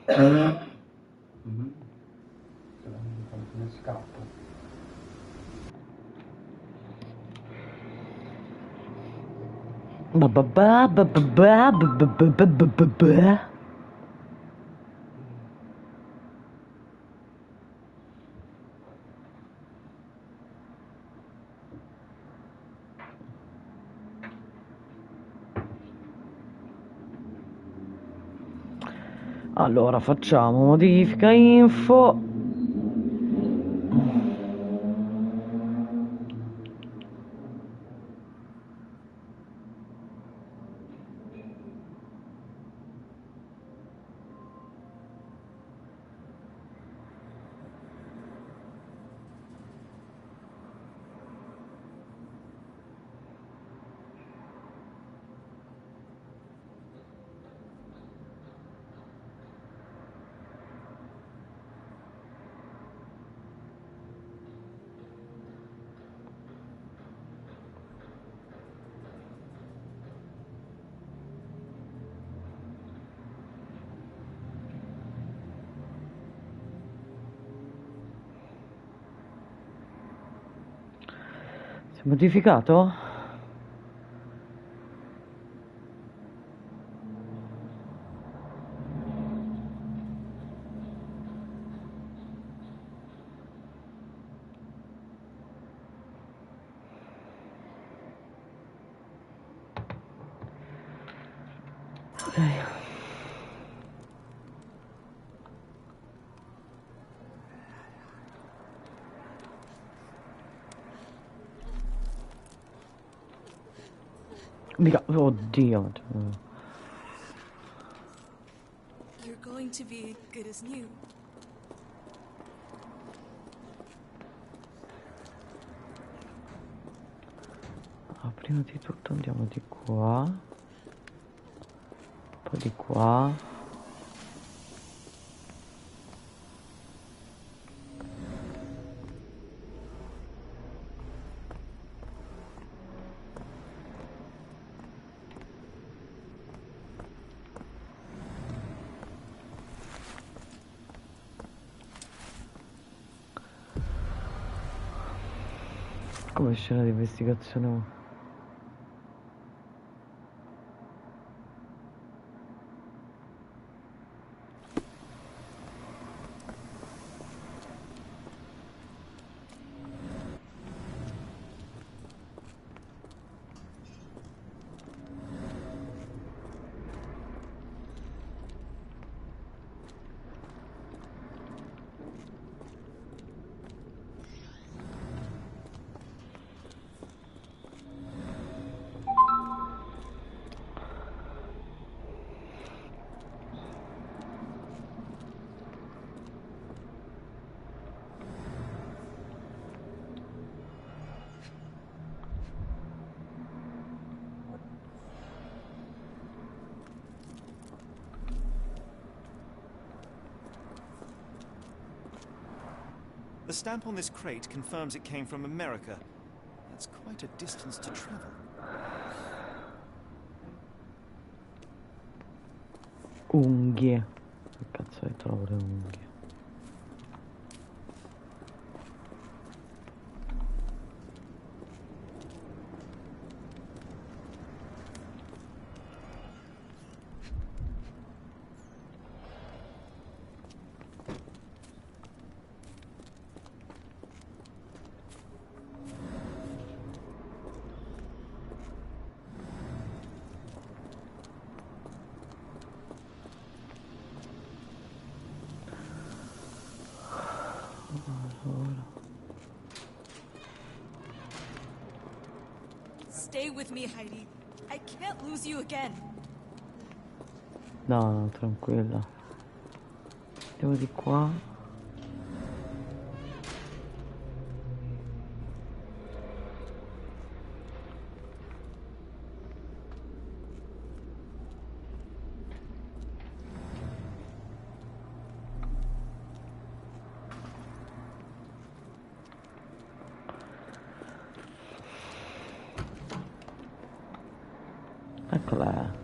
Mhm. Ne scappo. Allora facciamo modifica info. Si è modificato? Ok. Mica, oddio. You're going to be good as new. Ah, prima di tutto andiamo di qua, poi di qua. Come scena di investigazione. The stamp on this crate confirms it came from America. That's quite a distance to travel. Unghie. Che cazzo è trovo le unghie? Stay with me, Heidi. I can't lose you again. No, no, tranquilla. Andiamo di qua. Eccola.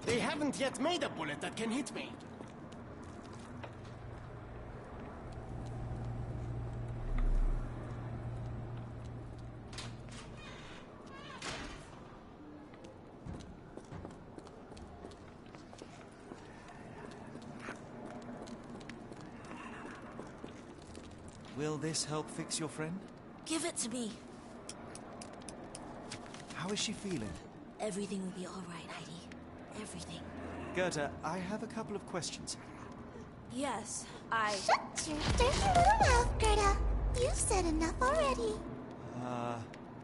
They haven't yet made a bullet that can hit me. Will this help fix your friend? Give it to me. How is she feeling? Everything will be all right, Heidi. Everything. Gerda, I have a couple of questions. Yes, Shut your dirty little mouth, Gerda. You've said enough already.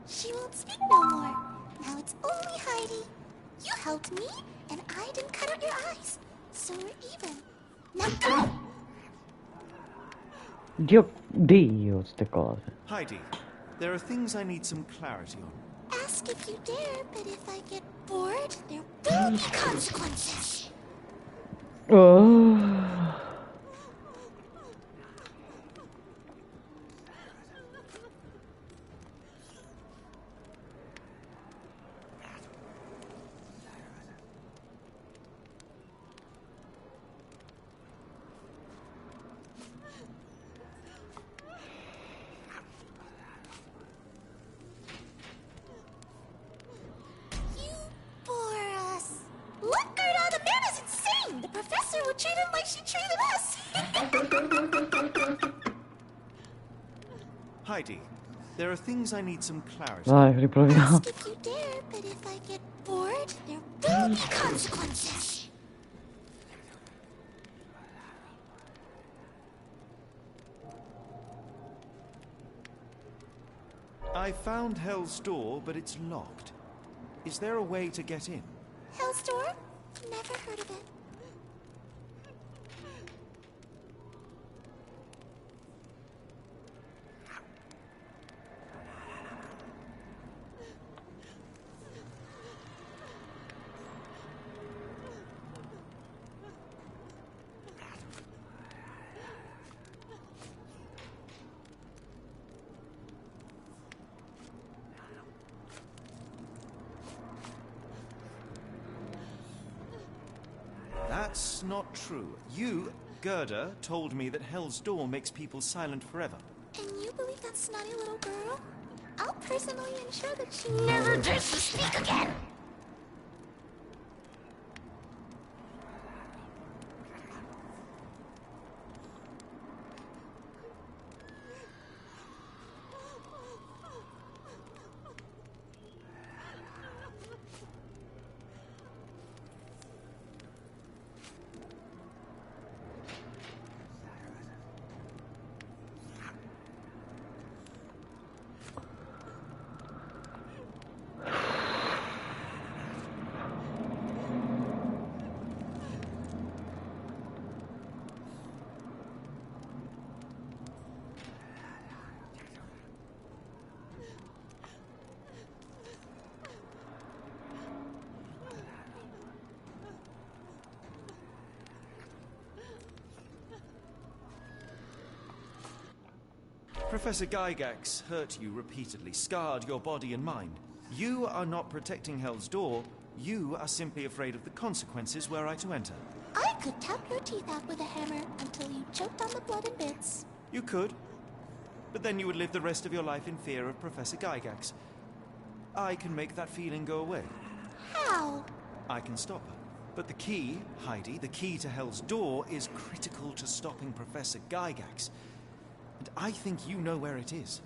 She won't speak no more. Now it's only Heidi. You helped me, and I didn't cut out your eyes. So we're even. Now go! Dio, ste cose. Heidi, there are things I need some clarity on. Ask if you dare, but if I get bored, there will be consequences. Oh. You bore us. Look, Gerda, the man is insane. The professor would treat him like she treated us. Heidi, there are things I need some clarity. Dai, riproviamo. Ask if you dare, but if I get bored, there will be consequences. I found Hell's Door, but it's locked. Is there a way to get in? Hell's Door? Never heard of it. That's not true. You, Gerda, told me that Hell's Door makes people silent forever. And you believe that snotty little girl? I'll personally ensure that she never dares to speak again. Professor Gygax hurt you repeatedly, scarred your body and mind. You are not protecting Hell's Door. You are simply afraid of the consequences were I to enter. I could tap your teeth out with a hammer until you choked on the blood and bits. You could, but then you would live the rest of your life in fear of Professor Gygax. I can make that feeling go away. How? I can stop her. But the key, Heidi, the key to Hell's Door is critical to stopping Professor Gygax. And I think you know where it is.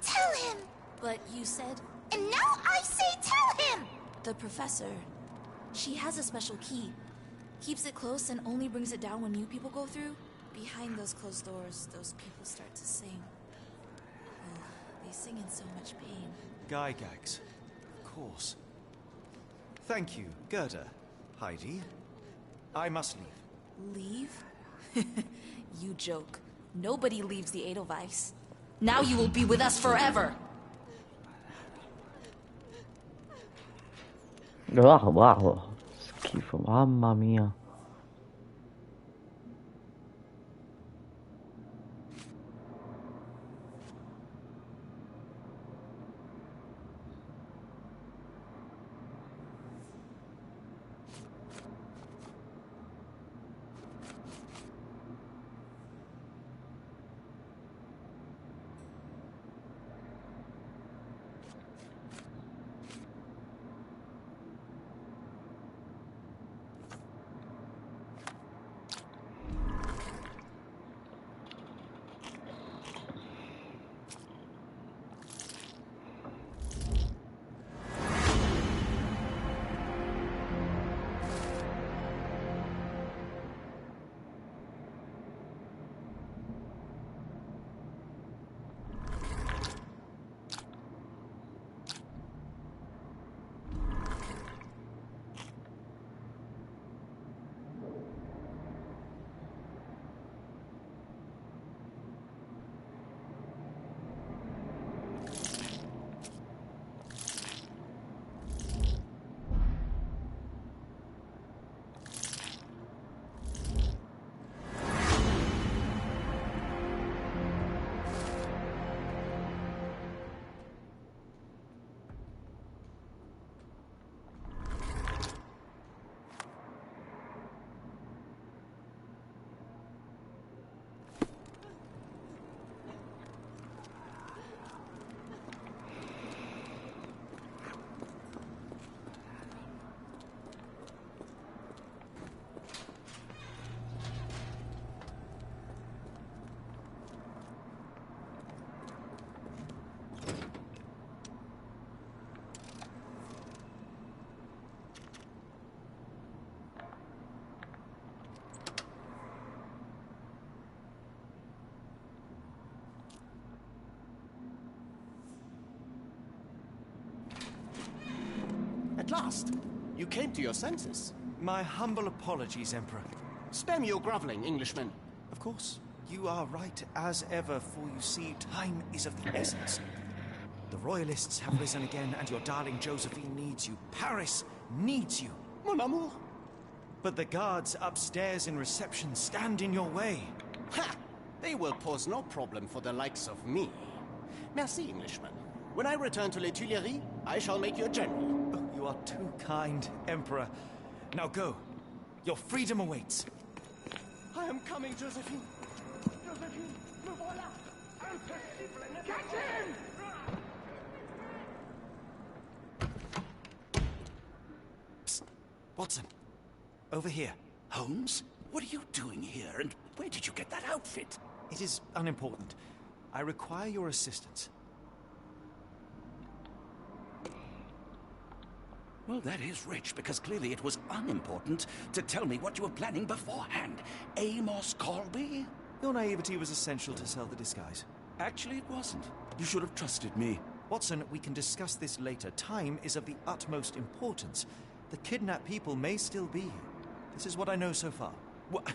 Tell him! but you said And now I say tell him! the professor. She has a special key. Keeps it close and only brings it down when new people go through. Behind those closed doors, those people start to sing. Oh, they sing in so much pain. Gygax. Of course. Thank you, Gerda. Heidi. I must leave. Leave? You joke. Nobody leaves the Edelweiss. Now you will be with us forever! Wow, schifo, mamma mia. last. You came to your senses. My humble apologies, Emperor. Spare your groveling, Englishman. Of course, you are right as ever, for you see, time is of the essence. The royalists have risen again, and your darling Josephine needs you. Paris needs you. Mon amour. But the guards upstairs in reception stand in your way. Ha! They will pose no problem for the likes of me. Merci, Englishman. When I return to Les Tuileries, I shall make you a general. Oh, you are too kind, Emperor. Now go. Your freedom awaits. I am coming, Josephine. Josephine, me voilà. Impossible. Catch him! Psst. Watson. Over here. Holmes? What are you doing here, and where did you get that outfit? It is unimportant. I require your assistance. Well, that is rich, because clearly it was unimportant to tell me what you were planning beforehand. Amos Colby? Your naivety was essential to sell the disguise. Actually, it wasn't. You should have trusted me. Watson, we can discuss this later. Time is of the utmost importance. The kidnapped people may still be here. This is what I know so far. What?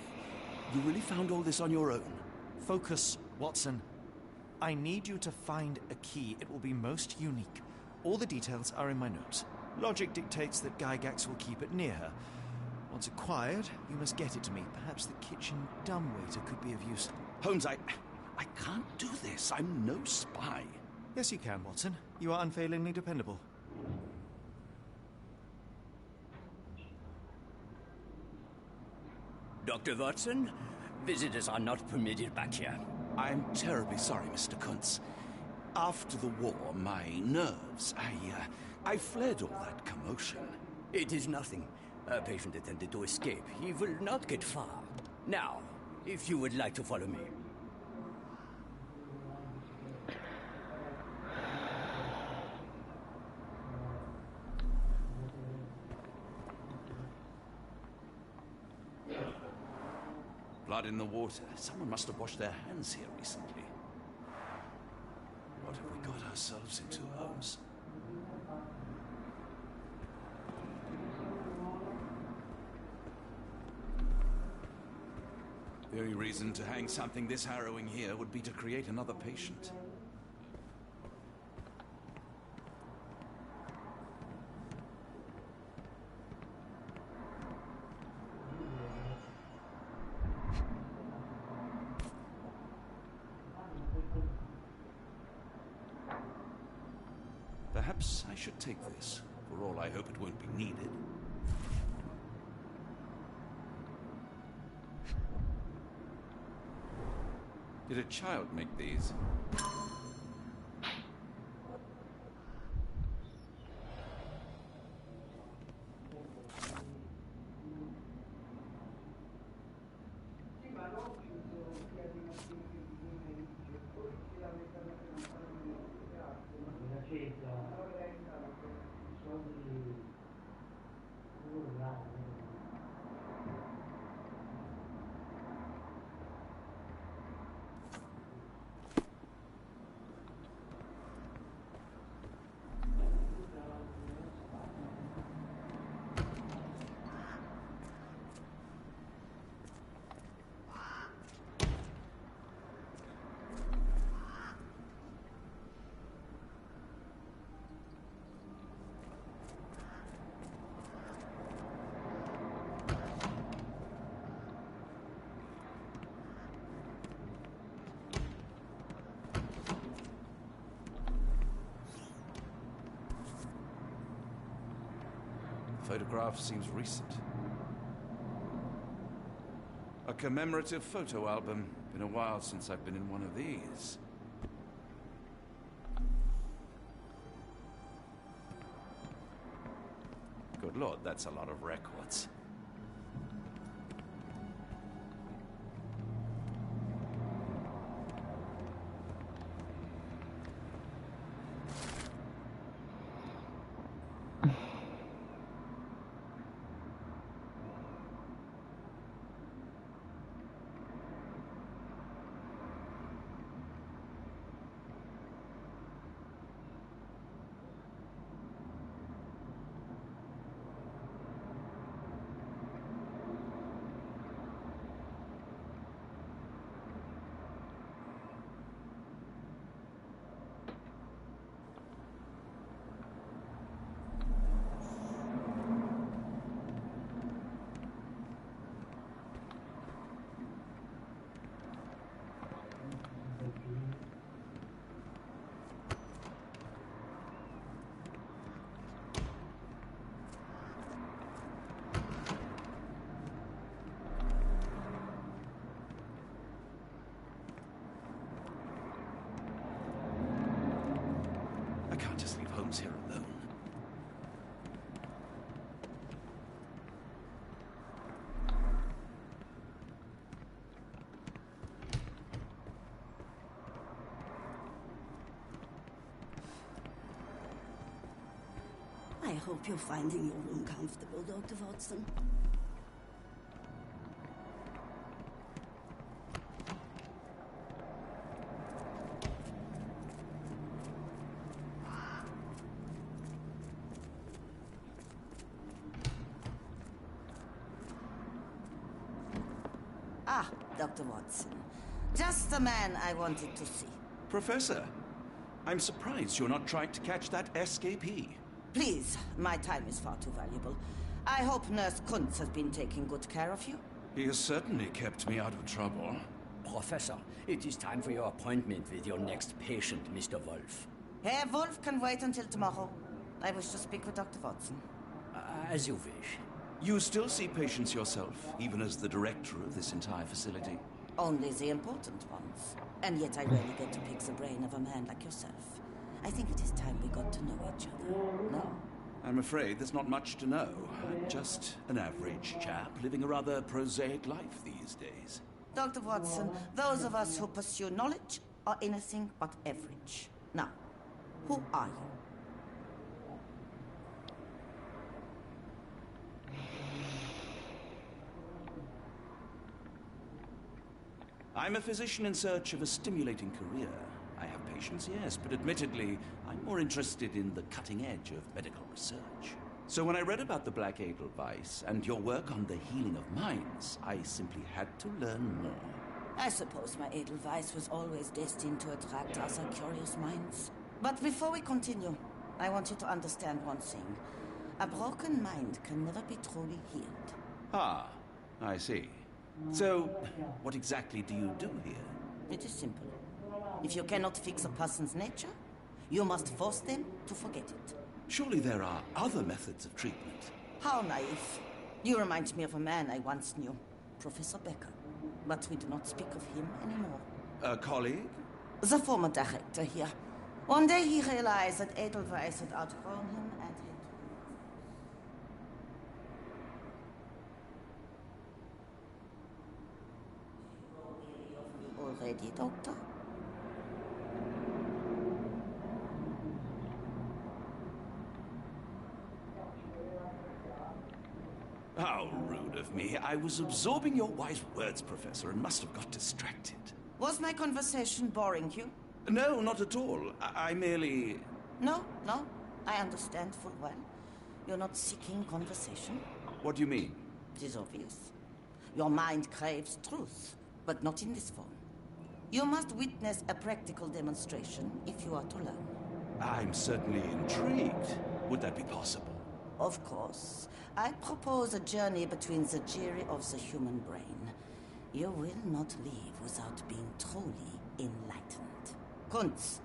You really found all this on your own? Focus, Watson. I need you to find a key. It will be most unique. All the details are in my notes. Logic dictates that Gygax will keep it near her. Once acquired, you must get it to me. Perhaps the kitchen dumbwaiter could be of use. Holmes, I can't do this. I'm no spy. Yes, you can, Watson. You are unfailingly dependable. Dr. Watson, visitors are not permitted back here. I'm terribly sorry, Mr. Kuntz. After the war, my nerves, I fled all that commotion. It is nothing. A patient attempted to escape. He will not get far. Now, if you would like to follow me. Blood in the water. Someone must have washed their hands here recently. What have we got ourselves into, Holmes? The only reason to hang something this harrowing here would be to create another patient. Perhaps I should take this. For all I hope it won't be needed. Did a child make these? Photograph seems recent. A commemorative photo album. Been a while since I've been in one of these. Good Lord, that's a lot of records. out here alone. I hope you're finding your room comfortable, Dr. Watson. Ah, Dr. Watson. Just the man I wanted to see. Professor, I'm surprised you're not trying to catch that escapee. Please, my time is far too valuable. I hope Nurse Kuntz has been taking good care of you. He has certainly kept me out of trouble. Professor, it is time for your appointment with your next patient, Mr. Wolf. Herr Wolf can wait until tomorrow. I wish to speak with Dr. Watson. As you wish. You still see patients yourself, even as the director of this entire facility? Only the important ones. And yet I rarely get to pick the brain of a man like yourself. I think it is time we got to know each other. No? I'm afraid there's not much to know. I'm just an average chap living a rather prosaic life these days. Dr. Watson, those of us who pursue knowledge are anything but average. Now, who are you? I'm a physician in search of a stimulating career. I have patients, yes, but admittedly, I'm more interested in the cutting edge of medical research. So when I read about the Black Edelweiss and your work on the healing of minds, I simply had to learn more. I suppose my Edelweiss was always destined to attract other curious minds. But before we continue, I want you to understand one thing. A broken mind can never be truly healed. Ah, I see. So, what exactly do you do here? It is simple. If you cannot fix a person's nature, you must force them to forget it. Surely there are other methods of treatment. How naive. You remind me of a man I once knew, Professor Becker. But we do not speak of him anymore. A colleague? The former director here. One day he realized that Edelweiss had outgrown him and had... Already, Doctor? How rude of me. I was absorbing your wise words, Professor, and must have got distracted. Was my conversation boring you? No, not at all. I merely... No, I understand full well. You're not seeking conversation. What do you mean? It is obvious. Your mind craves truth, but not in this form. You must witness a practical demonstration if you are to learn. I'm certainly intrigued. Would that be possible? Of course. I propose a journey between the jury of the human brain. You will not leave without being truly enlightened. Kuntz,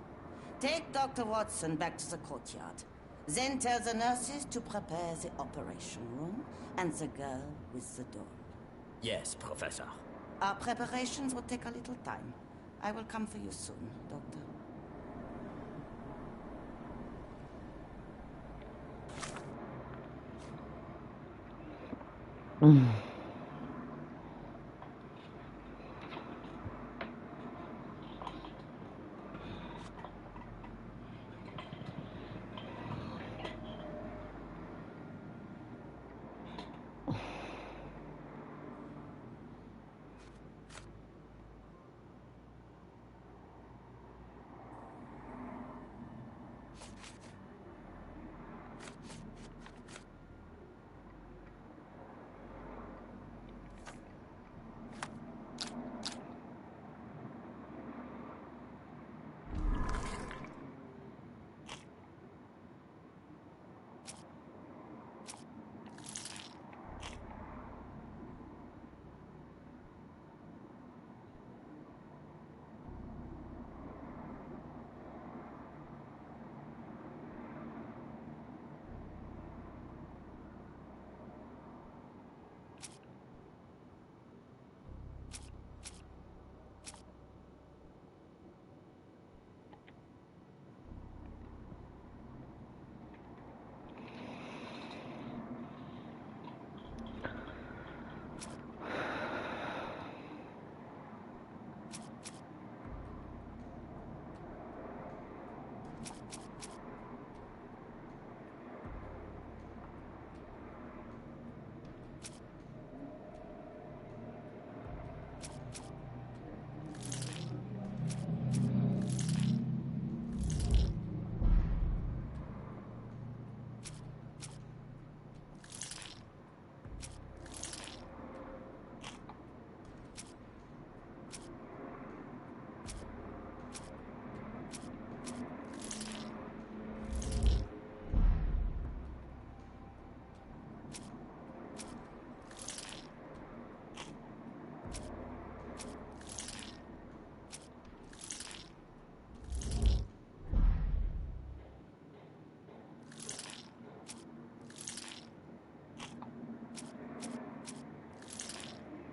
take Dr. Watson back to the courtyard. Then tell the nurses to prepare the operation room and the girl with the doll. Yes, Professor. Our preparations will take a little time. I will come for you soon, Doctor.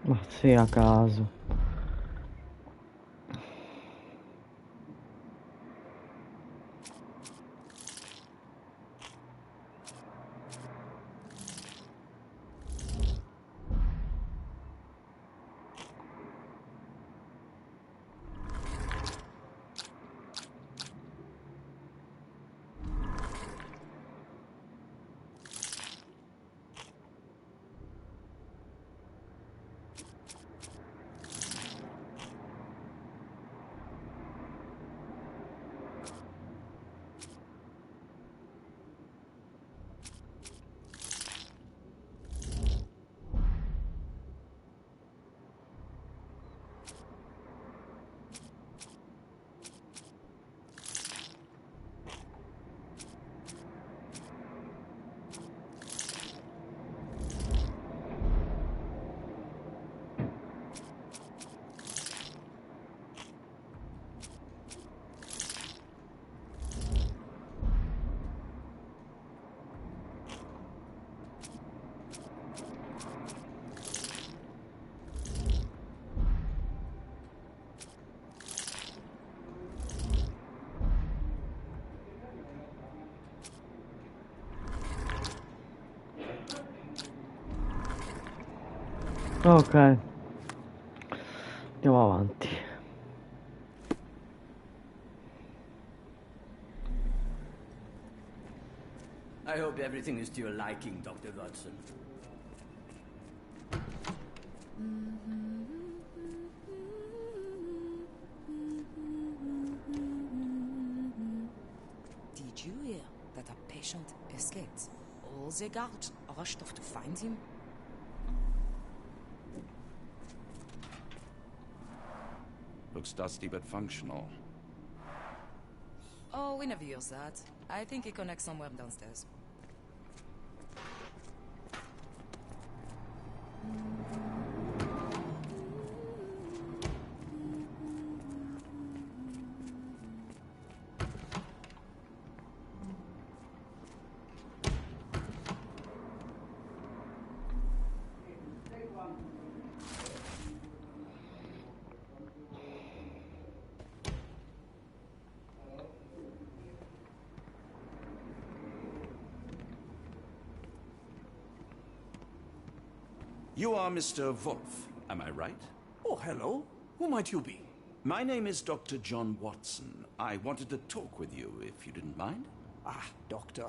Ma sì, a caso. Ok, andiamo avanti. I hope everything is to your liking, Dr. Watson. Did you hear that a patient escaped? All the guards rushed off to find him. Looks dusty but functional. Oh, we never use that. I think it connects somewhere downstairs. You are Mr. Wolf, am I right? Oh, hello. Who might you be? My name is Dr. John Watson. I wanted to talk with you, if you didn't mind. Ah, doctor.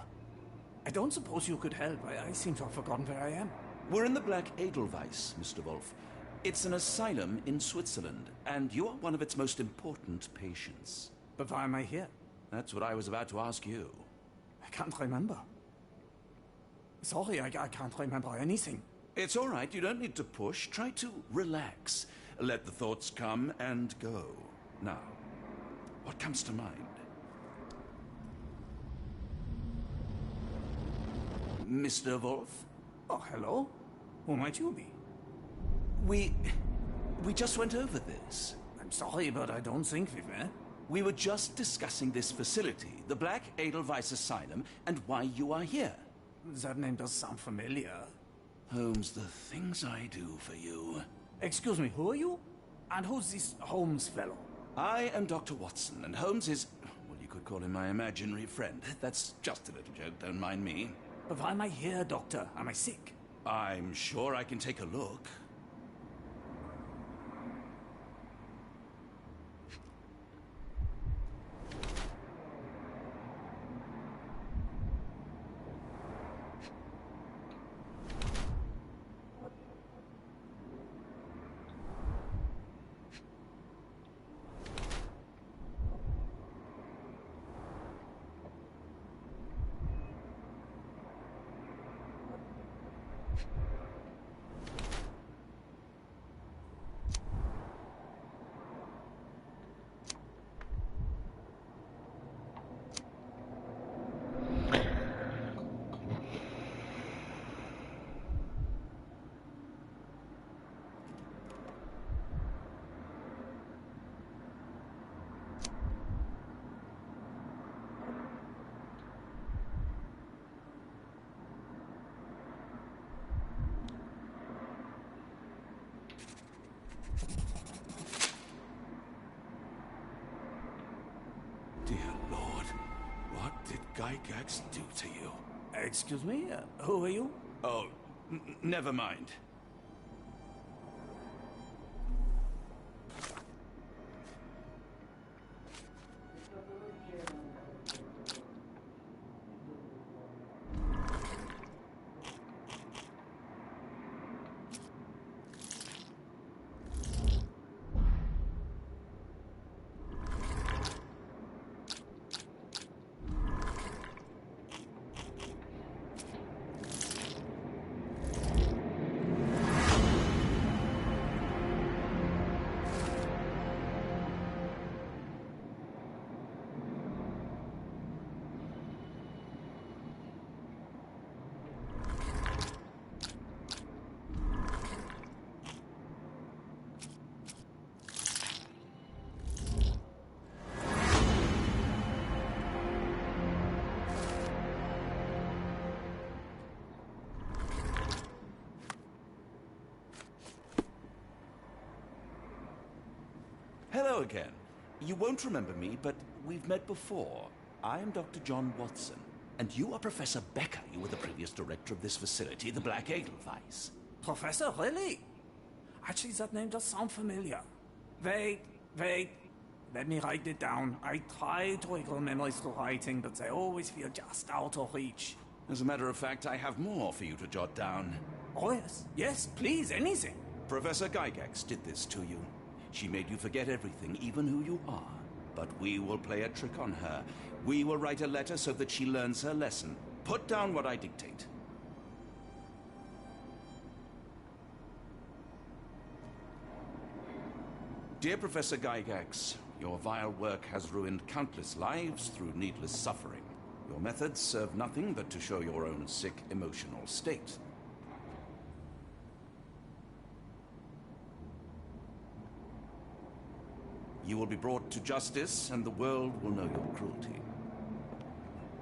I don't suppose you could help. I seem to have forgotten where I am. We're in the Black Edelweiss, Mr. Wolf. It's an asylum in Switzerland, and you are one of its most important patients. But why am I here? That's what I was about to ask you. I can't remember. Sorry, I can't remember anything. It's all right, you don't need to push. Try to relax. Let the thoughts come and go. Now, what comes to mind? Mr. Wolf? Oh, hello. Who might you be? We just went over this. I'm sorry, but I don't think we were. We were just discussing this facility, the Black Edelweiss Asylum, and why you are here. That name does sound familiar. Holmes, the things I do for you. Excuse me, who are you? And who's this Holmes fellow? I am Dr. Watson, and Holmes is, well, you could call him my imaginary friend. That's just a little joke, don't mind me. But why am I here, doctor? Am I sick? I'm sure I can take a look. Gygax do to you? Excuse me? Who are you? Oh, never mind. Hello again. You won't remember me, but we've met before. I am Dr. John Watson, and you are Professor Becker. You were the previous director of this facility, the Black Edelweiss. Professor, really? Actually, that name does sound familiar. Wait. Let me write it down. I try to recall memories through writing, but they always feel just out of reach. As a matter of fact, I have more for you to jot down. Oh, yes. Yes, please, anything. Professor Gygax did this to you. She made you forget everything, even who you are. But we will play a trick on her. We will write a letter so that she learns her lesson. Put down what I dictate. Dear Professor Gygax, your vile work has ruined countless lives through needless suffering. Your methods serve nothing but to show your own sick emotional state. You will be brought to justice, and the world will know your cruelty.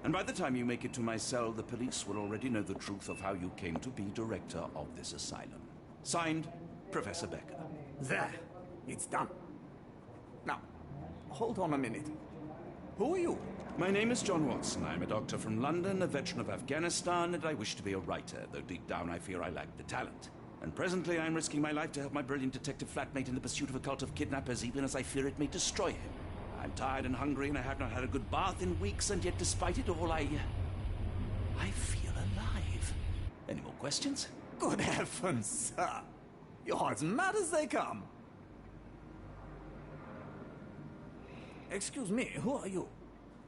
And by the time you make it to my cell, the police will already know the truth of how you came to be director of this asylum. Signed, Professor Becker. There. It's done. Now, hold on a minute. Who are you? My name is John Watson. I'm a doctor from London, a veteran of Afghanistan, and I wish to be a writer, though deep down I fear I lack the talent. And presently I'm risking my life to help my brilliant detective flatmate in the pursuit of a cult of kidnappers, even as I fear it may destroy him. I'm tired and hungry, and I have not had a good bath in weeks, and yet despite it all, I feel alive. Any more questions? Good heavens, sir. You're as mad as they come. Excuse me, who are you?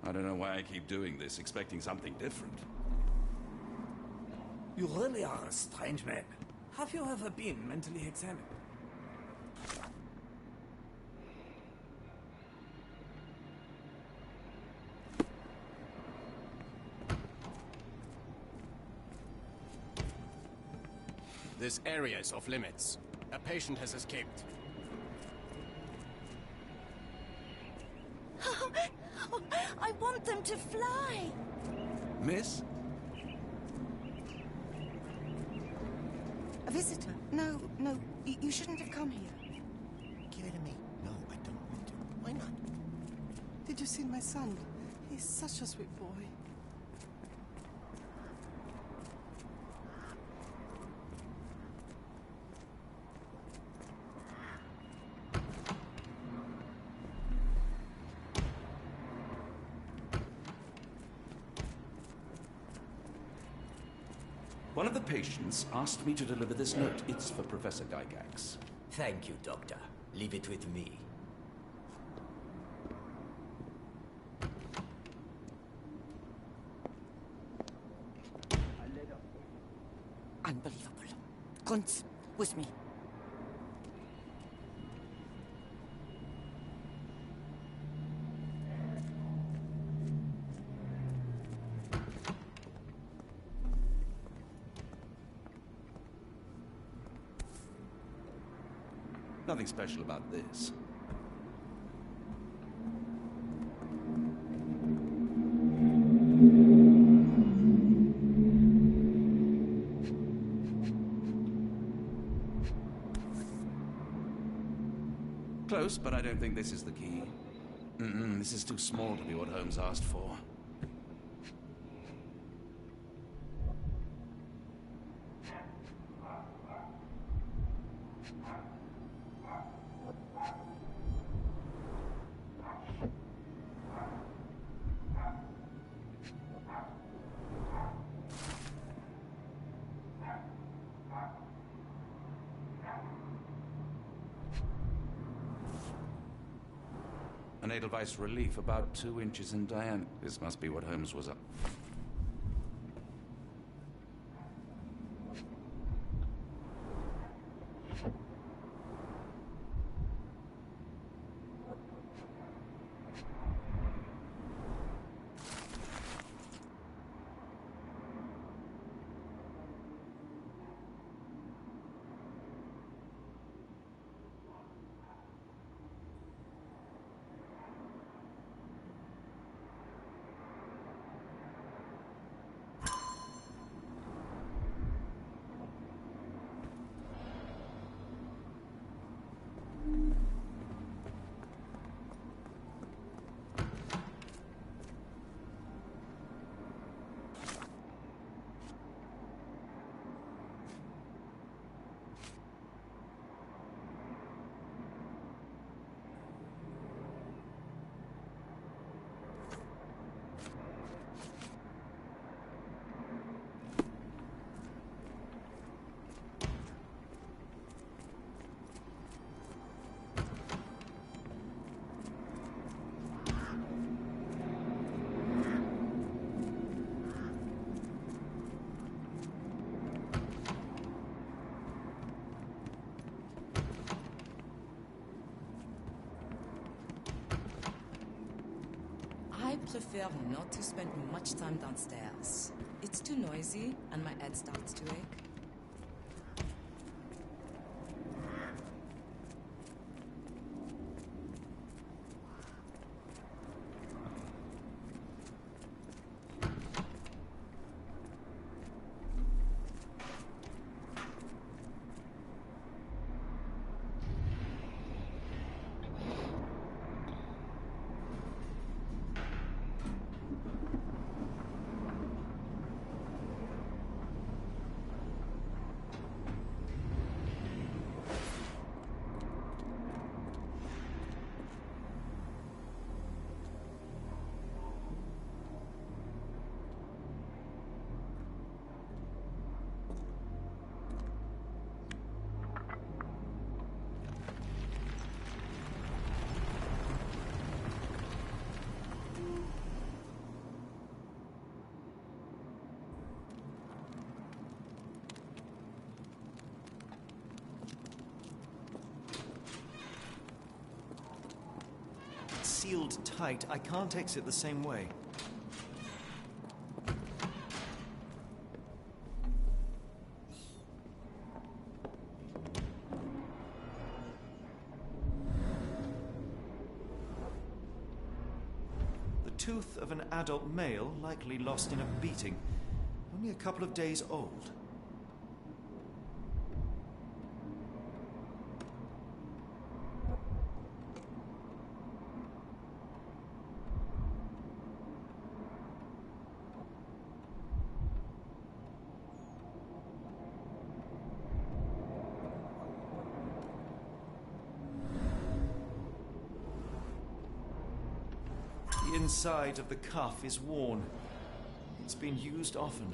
I don't know why I keep doing this, expecting something different. You really are a strange man. Have you ever been mentally examined? This area is off limits. A patient has escaped. I want them to fly. Miss? A visitor? No, you shouldn't have come here. Give it to me. No, I don't want to. Why not? Did you see my son? He's such a sweet boy. One of the patients asked me to deliver this note. It's for Professor Gygax. Thank you, Doctor. Leave it with me. Unbelievable. Kunz, with me. Nothing special about this. Close, but I don't think this is the key. This is too small to be what Holmes asked for. an Edelweiss relief about 2 inches in diameter. This must be what Holmes was up. I prefer not to spend much time downstairs. It's too noisy, and my head starts to ache. Sealed tight. I can't exit the same way. The tooth of an adult male, likely lost in a beating. Only a couple of days old. The inside of the cuff is worn. It's been used often.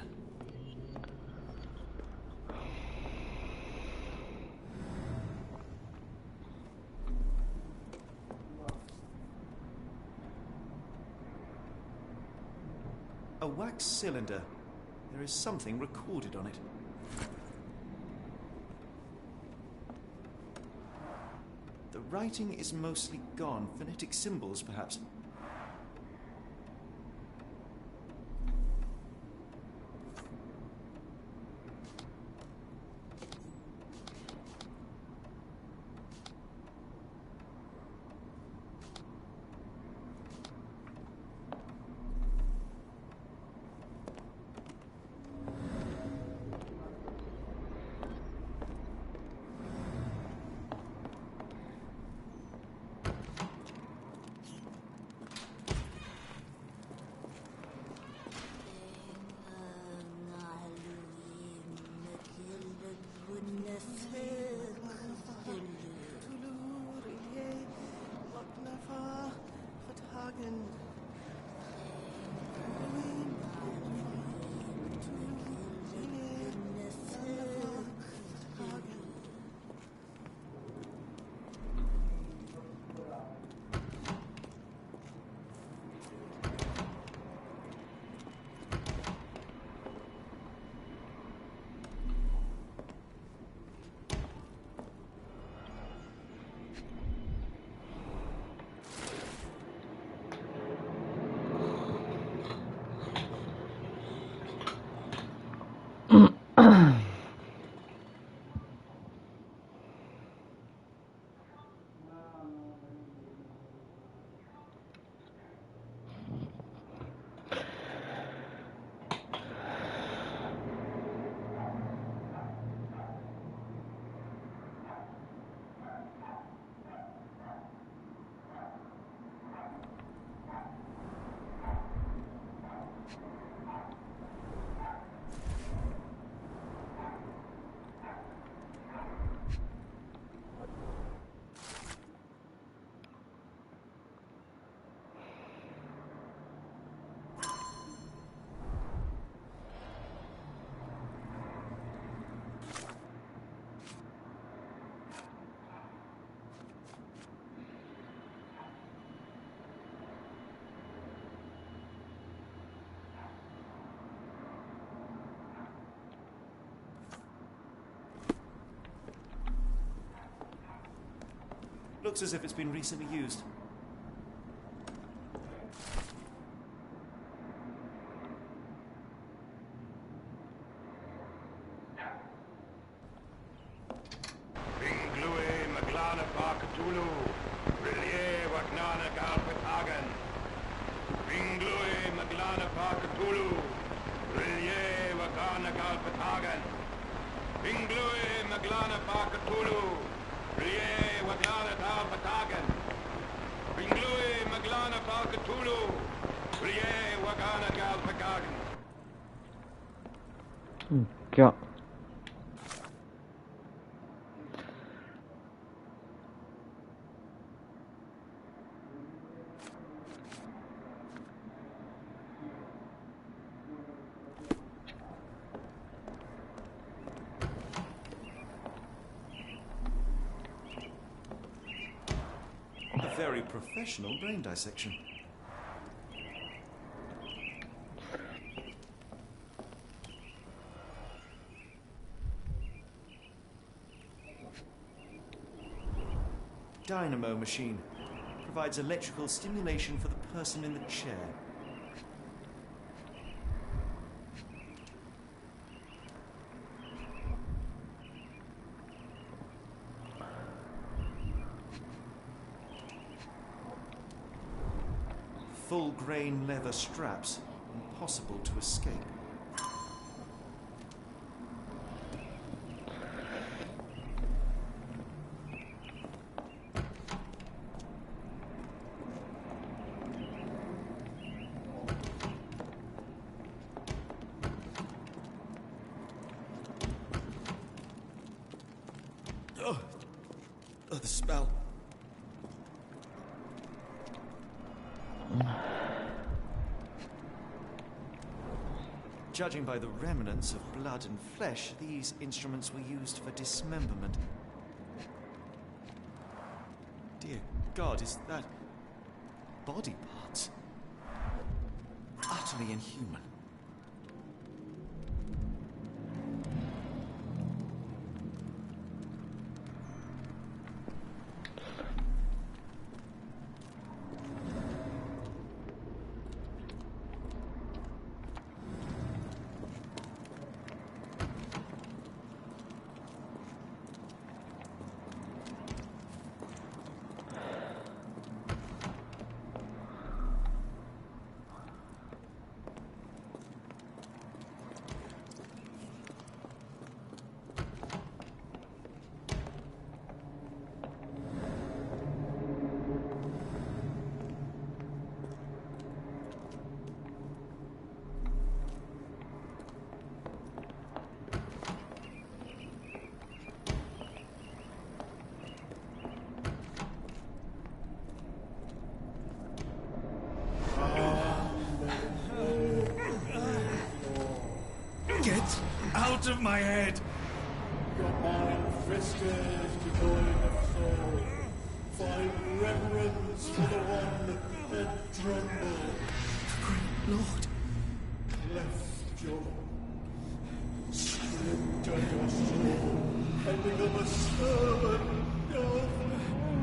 A wax cylinder. There is something recorded on it. The writing is mostly gone. Phonetic symbols, perhaps. Looks as if it's been recently used. Minchia. A very professional brain dissection. Dynamo machine. Provides electrical stimulation for the person in the chair. Full grain leather straps. Impossible to escape. The smell. Judging by the remnants of blood and flesh, these instruments were used for dismemberment. Dear God, is that body parts? Utterly inhuman. Get out of my head! Your mind festers before the soul. Find reverence for the one that trembled. Great Lord! Left your stripped of your soul and become a servant of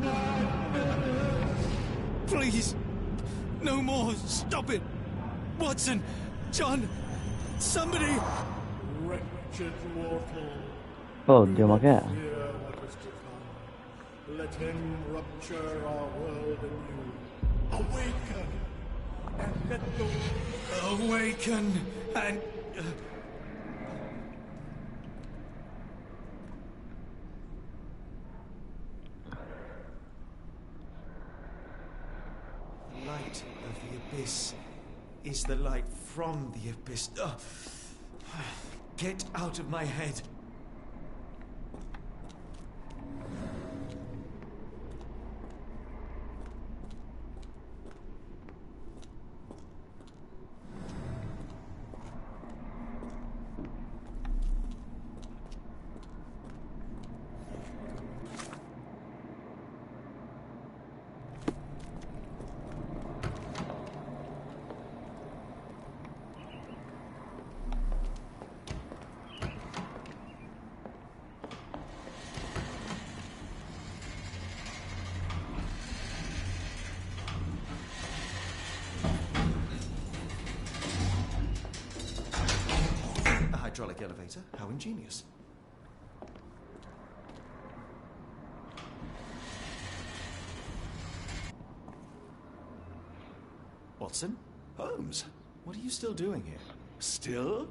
madness. Please! No more! Stop it! Watson! John! Somebody! Wretch wretched mortal. Oddio, ma che è? Fear what is to come. Let him rupture our world anew. Awaken and let the Awaken and... The light of the abyss is the light from the abyss. Get out of my head. Hydraulic elevator. How ingenious. Watson? Holmes, What are you still doing here? still?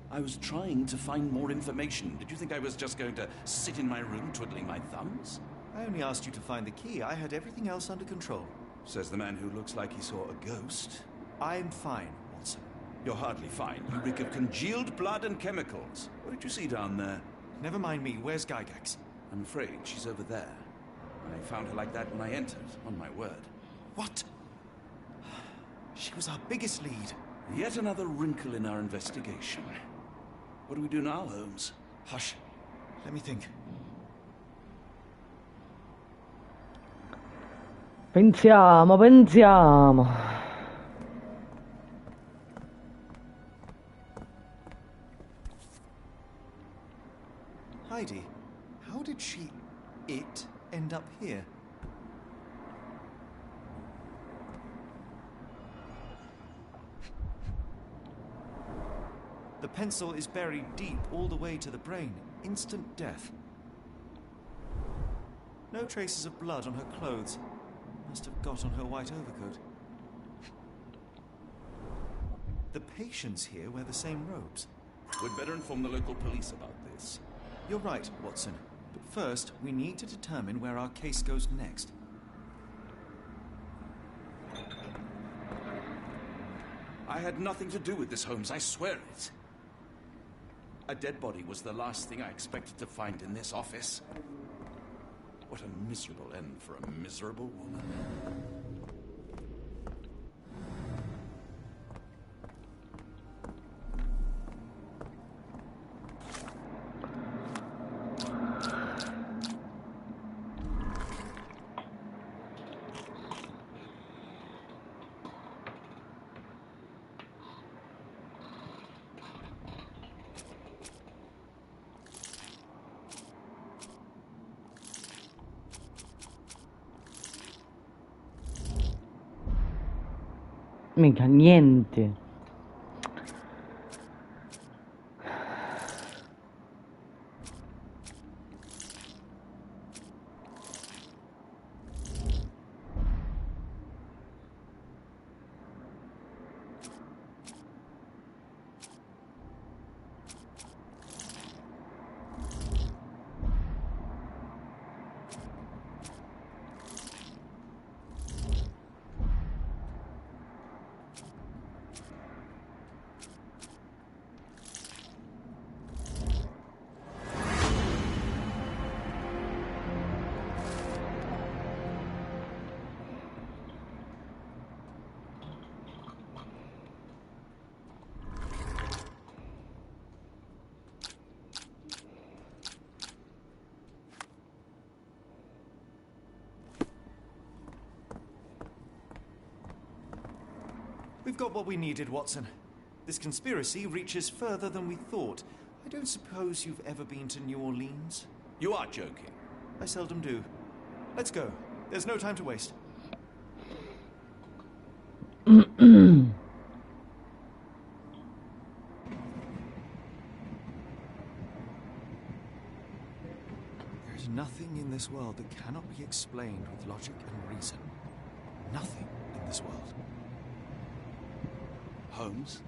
I was trying to find more information. Did you think I was just going to sit in my room twiddling my thumbs? I only asked you to find the key. I had everything else under control. Says the man who looks like he saw a ghost. I'm fine, Watson. You're hardly fine. You reek of congealed blood and chemicals. What did you see down there? Never mind me. Where's Gygax? I'm afraid she's over there. I found her like that when I entered, on my word. What? She was our biggest lead. Yet another wrinkle in our investigation. What do we do now, Holmes? Hush. Let me think. Pensiamo. Heidi, how did it end up here? The pencil is buried deep all the way to the brain. Instant death. No traces of blood on her clothes. Must have got on her white overcoat. The patients here wear the same robes. We'd better inform the local police about this. You're right, Watson. But first, we need to determine where our case goes next. I had nothing to do with this, Holmes. I swear it. A dead body was the last thing I expected to find in this office. What a miserable end for a miserable woman. Mica niente. We've got what we needed, Watson. This conspiracy reaches further than we thought. I don't suppose you've ever been to New Orleans? You are joking. I seldom do. Let's go. There's no time to waste. nothing in this world that cannot be explained with logic and reason. Nothing in this world. Holmes?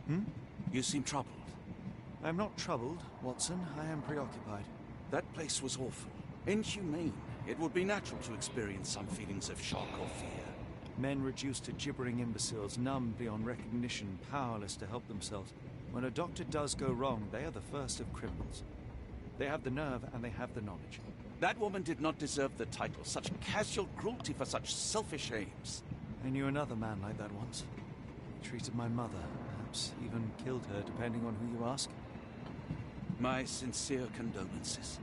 Hmm? You seem troubled. I'm not troubled, Watson. I am preoccupied. That place was awful. Inhumane. It would be natural to experience some feelings of shock or fear. Men reduced to gibbering imbeciles, numb beyond recognition, powerless to help themselves. When a doctor does go wrong, they are the first of criminals. They have the nerve and they have the knowledge. That woman did not deserve the title. Such casual cruelty for such selfish aims. I knew another man like that once. He treated my mother, perhaps even killed her, depending on who you ask. My sincere condolences.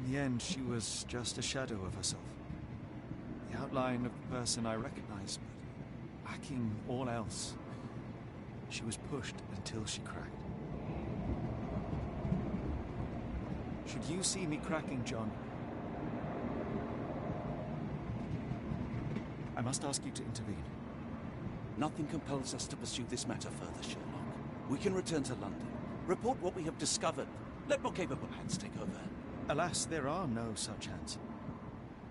In the end, she was just a shadow of herself. The outline of the person I recognized, but lacking all else. She was pushed until she cracked. Should you see me cracking, John, I must ask you to intervene. Nothing compels us to pursue this matter further, Sherlock. We can return to London, report what we have discovered. Let more capable hands take over. Alas, there are no such hands.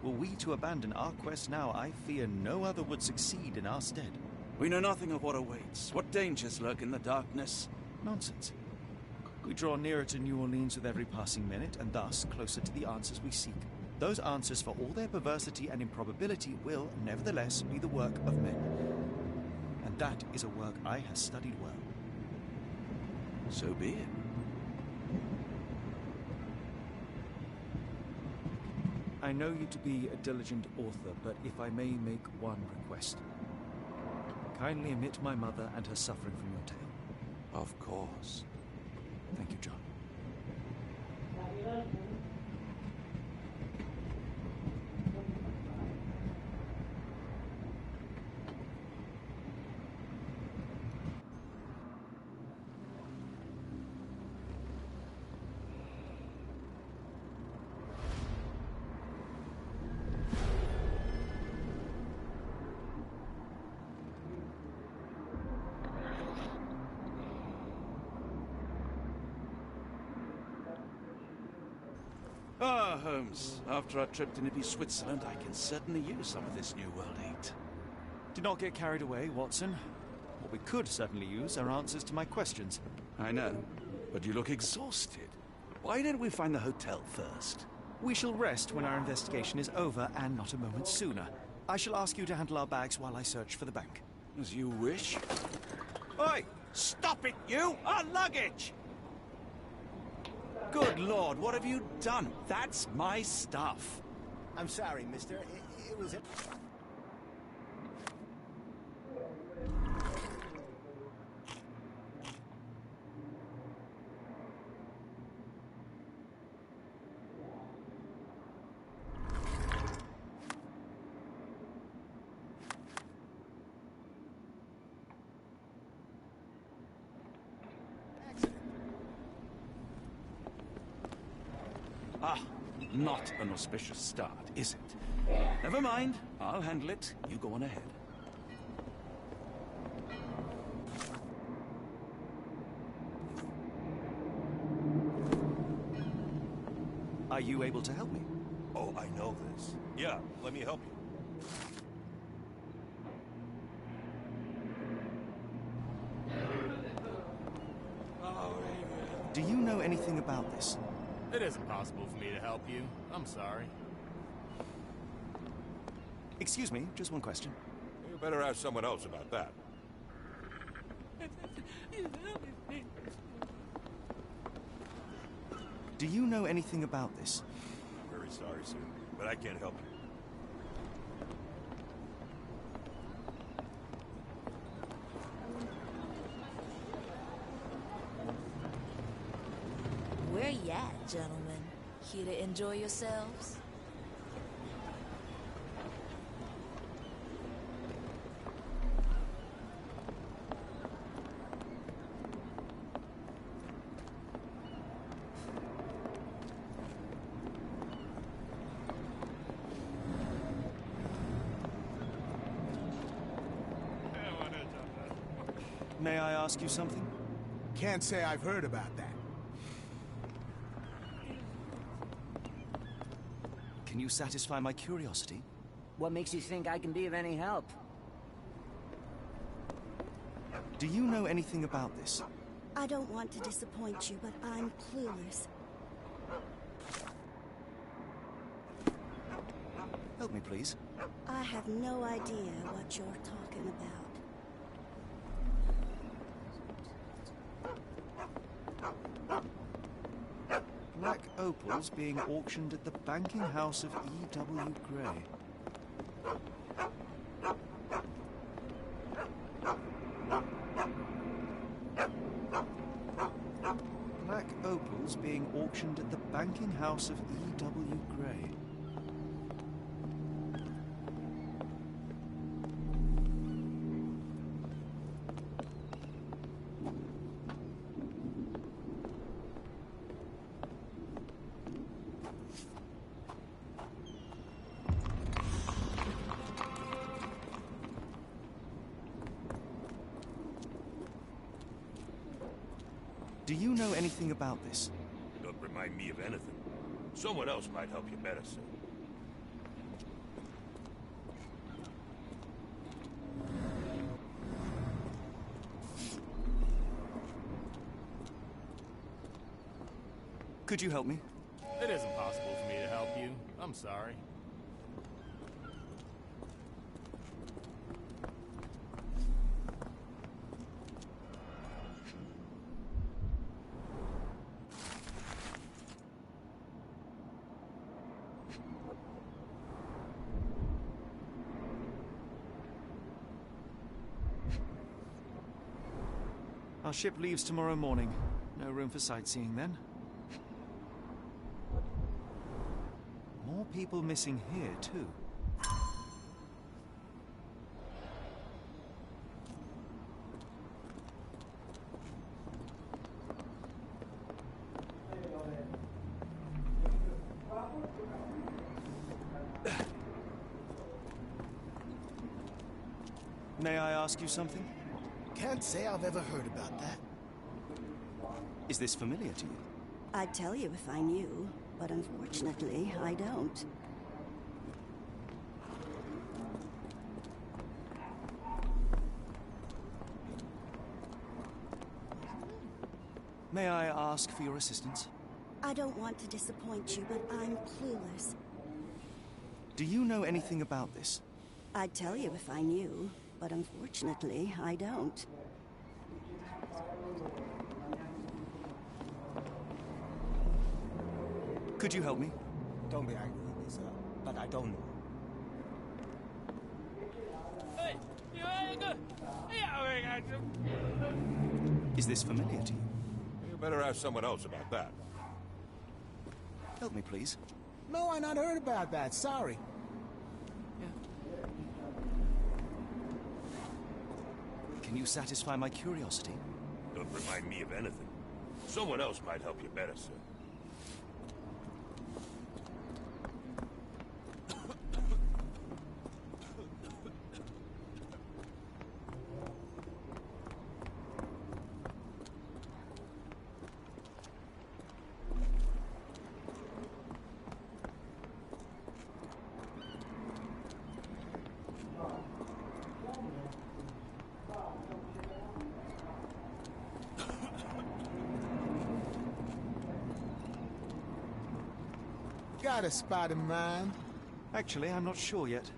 Were we to abandon our quest now, I fear no other would succeed in our stead. We know nothing of what awaits, what dangers lurk in the darkness. Nonsense. We draw nearer to New Orleans with every passing minute, and thus closer to the answers we seek. Those answers, for all their perversity and improbability, will, nevertheless, be the work of men. And that is a work I have studied well. So be it. I know you to be a diligent author, but if I may make one request. Kindly omit my mother and her suffering from your tale. Of course. Thank you, John. Ah, Holmes. After our trip to nippy Switzerland, I can certainly use some of this New World aid. Do not get carried away, Watson. What we could certainly use are answers to my questions. I know, but you look exhausted. Why don't we find the hotel first? We shall rest when our investigation is over, and not a moment sooner. I shall ask you to handle our bags while I search for the bank. As you wish. Oi! Stop it, you! Our luggage! Good Lord, what have you done? That's my stuff. I'm sorry, mister. It was it. Ah, not an auspicious start, is it? Never mind. I'll handle it. You go on ahead. Are you able to help me? Oh, I know this. Yeah, let me help you. Do you know anything about this? It isn't possible for me to help you. I'm sorry. Excuse me, just one question. You better ask someone else about that. Do you know anything about this? I'm very sorry, sir, but I can't help you. Where you at, gentlemen? Here to enjoy yourselves? May I ask you something? Can't say I've heard about that. Can you satisfy my curiosity? What makes you think I can be of any help? Do you know anything about this? I don't want to disappoint you, but I'm clueless. Help me, please. I have no idea what you're talking about. Black opals being auctioned at the banking house of E.W. Gray. Black opals being auctioned at the banking house of E.W. Gray. Do you know anything about this? Don't remind me of anything. Someone else might help you better, sir. Could you help me? It isn't possible for me to help you. I'm sorry. Our ship leaves tomorrow morning. No room for sightseeing then. More people missing here, too. May I ask you something? Can't say I've ever heard about that. Is this familiar to you? I'd tell you if I knew, but unfortunately, I don't. May I ask for your assistance? I don't want to disappoint you, but I'm clueless. Do you know anything about this? I'd tell you if I knew, but unfortunately, I don't. Could you help me? Don't be angry with me, sir, but I don't know. Is this familiar to you? You better ask someone else about that. Help me, please. No, I not heard about that. Sorry. Can you satisfy my curiosity? Don't remind me of anything. Someone else might help you better, sir. Got a spot in mind? Actually, I'm not sure yet.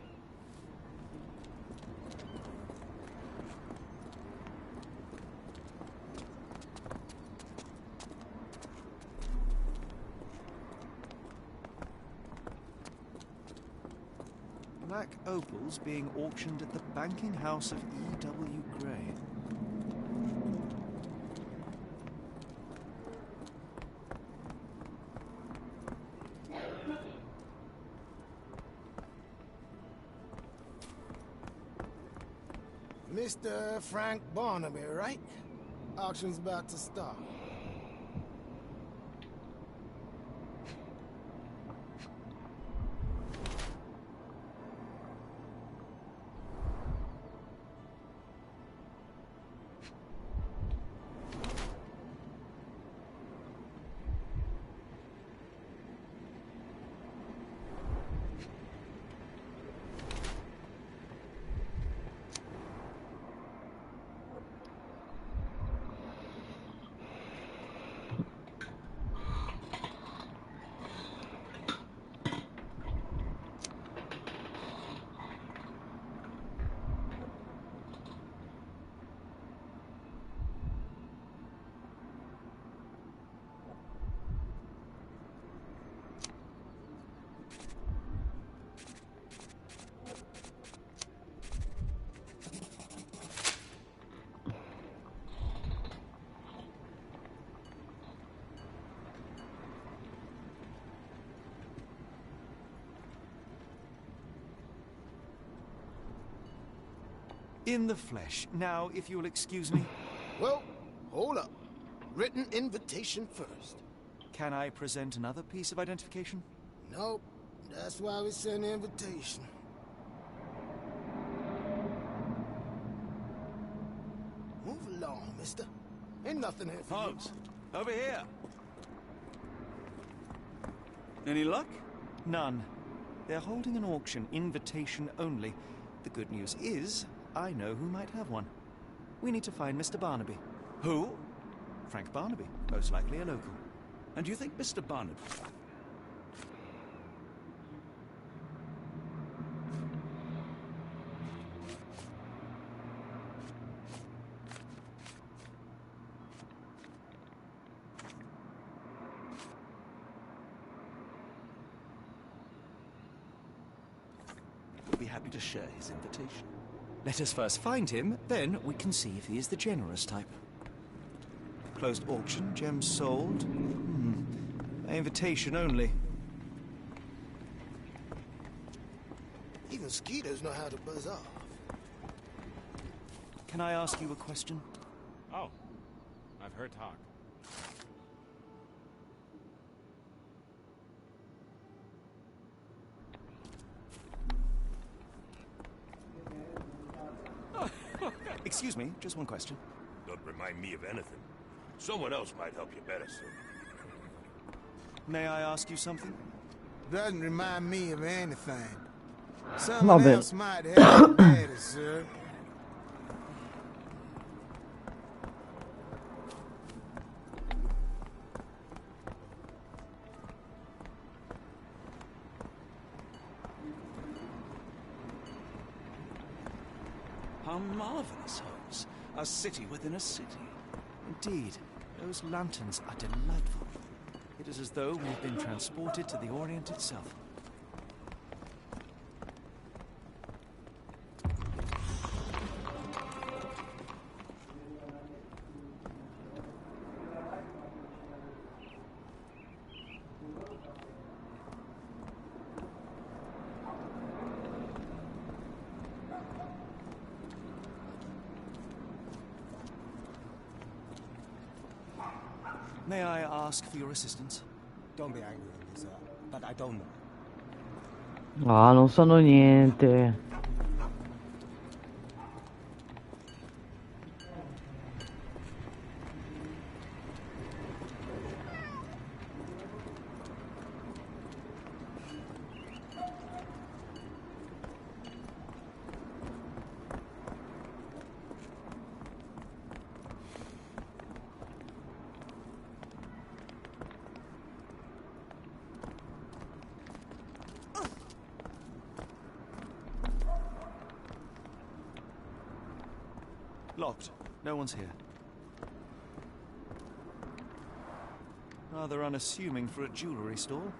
Black opals being auctioned at the banking house of E.W. Gray. Mr. Frank Barnaby, right? Auction's about to start. In the flesh. Now, if you'll excuse me. Well, hold up. Written invitation first. Can I present another piece of identification? Nope. That's why we send the invitation. Move along, mister. Ain't nothing here for Holmes, over here. Any luck? None. They're holding an auction, invitation only. The good news is, I know who might have one. We need to find Mr. Barnaby. Who? Frank Barnaby, most likely a local. And you think Mr. Barnaby... would be happy to share his invitation. Let us first find him, then we can see if he is the generous type. Closed auction, gems sold. Invitation only. Even mosquitoes know how to buzz off. Can I ask you a question? Oh, I've heard talk. Excuse me, just one question. Don't remind me of anything. Someone else might help you better, sir. May I ask you something? Doesn't remind me of anything. Vabbè. Someone else might help you better, sir. How marvelous, Holmes. A city within a city. Indeed. Those lanterns are delightful. It is as though we've been transported to the Orient itself. May I ask for your assistance? Don't be angry with me, sir, but I don't know. Ah, non sanno niente. Locked. No one's here. Rather unassuming for a jewelry store.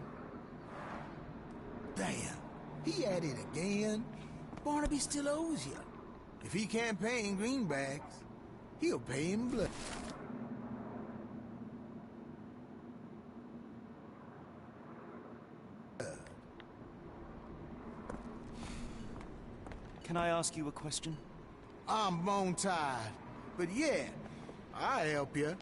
Damn. He at it again. Barnaby still owes you. If he can't pay in greenbacks, he'll pay in blood. Can I ask you a question? I'm bone tired, but yeah, I'll help you.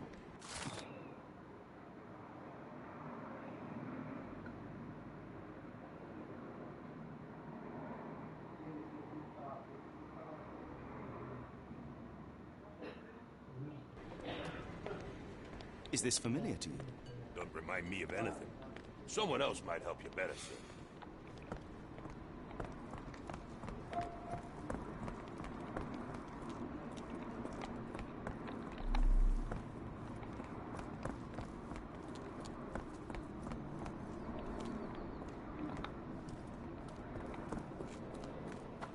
Is this familiar to you? Don't remind me of anything. Someone else might help you better, sir.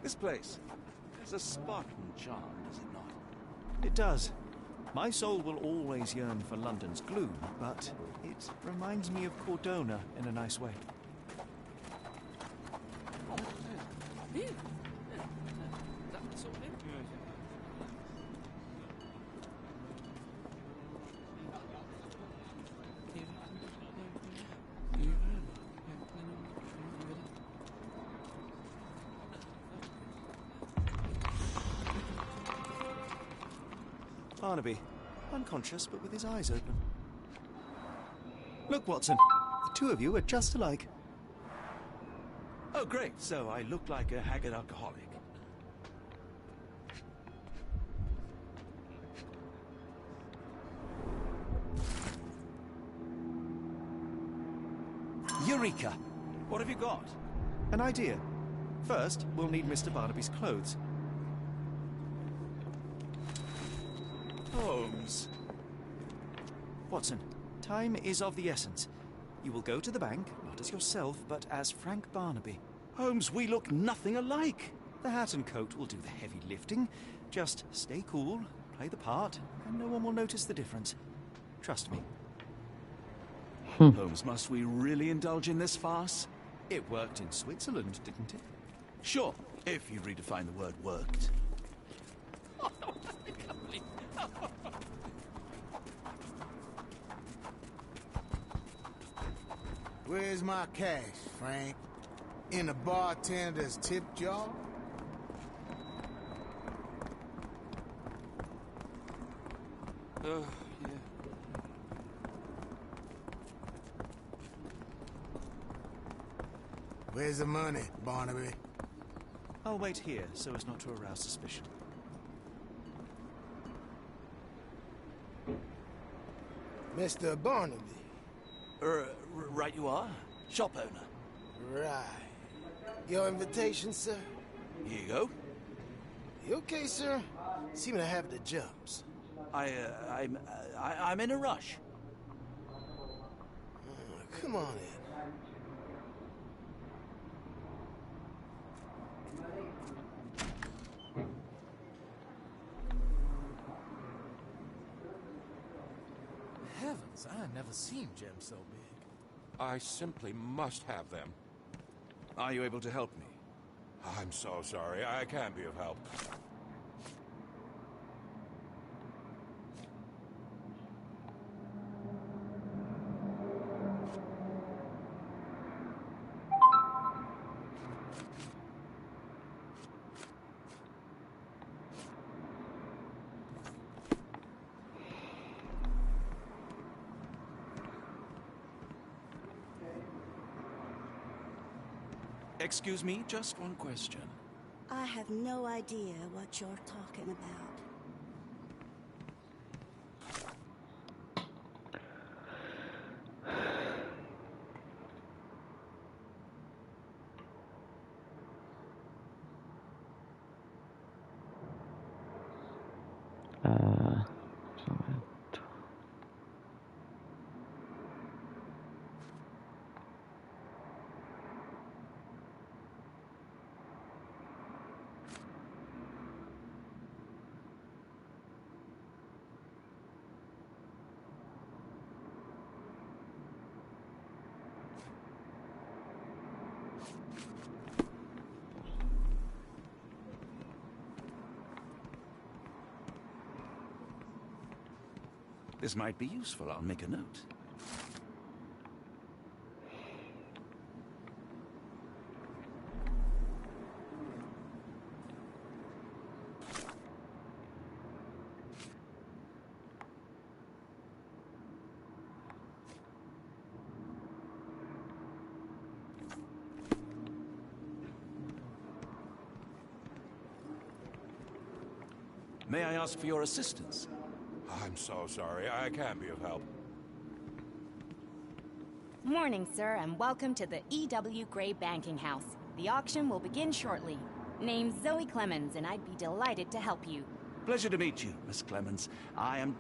This place has a Spartan charm, does it not? It does. My soul will always yearn for London's gloom, but it reminds me of Cordona in a nice way. Barnaby, unconscious but with his eyes open. Look, Watson, the two of you are just alike. Oh, great. So I look like a haggard alcoholic. Eureka! What have you got? An idea. First, we'll need Mr. Barnaby's clothes. Holmes. Watson, time is of the essence. You will go to the bank, not as yourself, but as Frank Barnaby. Holmes, we look nothing alike. The hat and coat will do the heavy lifting. Just stay cool, play the part, and no one will notice the difference. Trust me. Holmes, must we really indulge in this farce? It worked in Switzerland, didn't it? Sure, if you redefine the word worked. Where's my cash, Frank? In the bartender's tip jar? Yeah. Where's the money, Barnaby? I'll wait here so as not to arouse suspicion. Mr. Barnaby. Right you are. Shop owner. Right. Your invitation, sir? Here you go. You okay, sir? Seem to have the jumps. I'm in a rush. Come on in. Heavens, I've never seen gems so big. I simply must have them. Are you able to help me? I'm so sorry. I can't be of help. Excuse me, just one question. I have no idea what you're talking about. This might be useful. I'll make a note. May I ask for your assistance? I'm so sorry. I can't be of help. Morning, sir, and welcome to the E.W. Gray Banking House. The auction will begin shortly. Name's Zoe Clemens, and I'd be delighted to help you. Pleasure to meet you, Miss Clemens. I am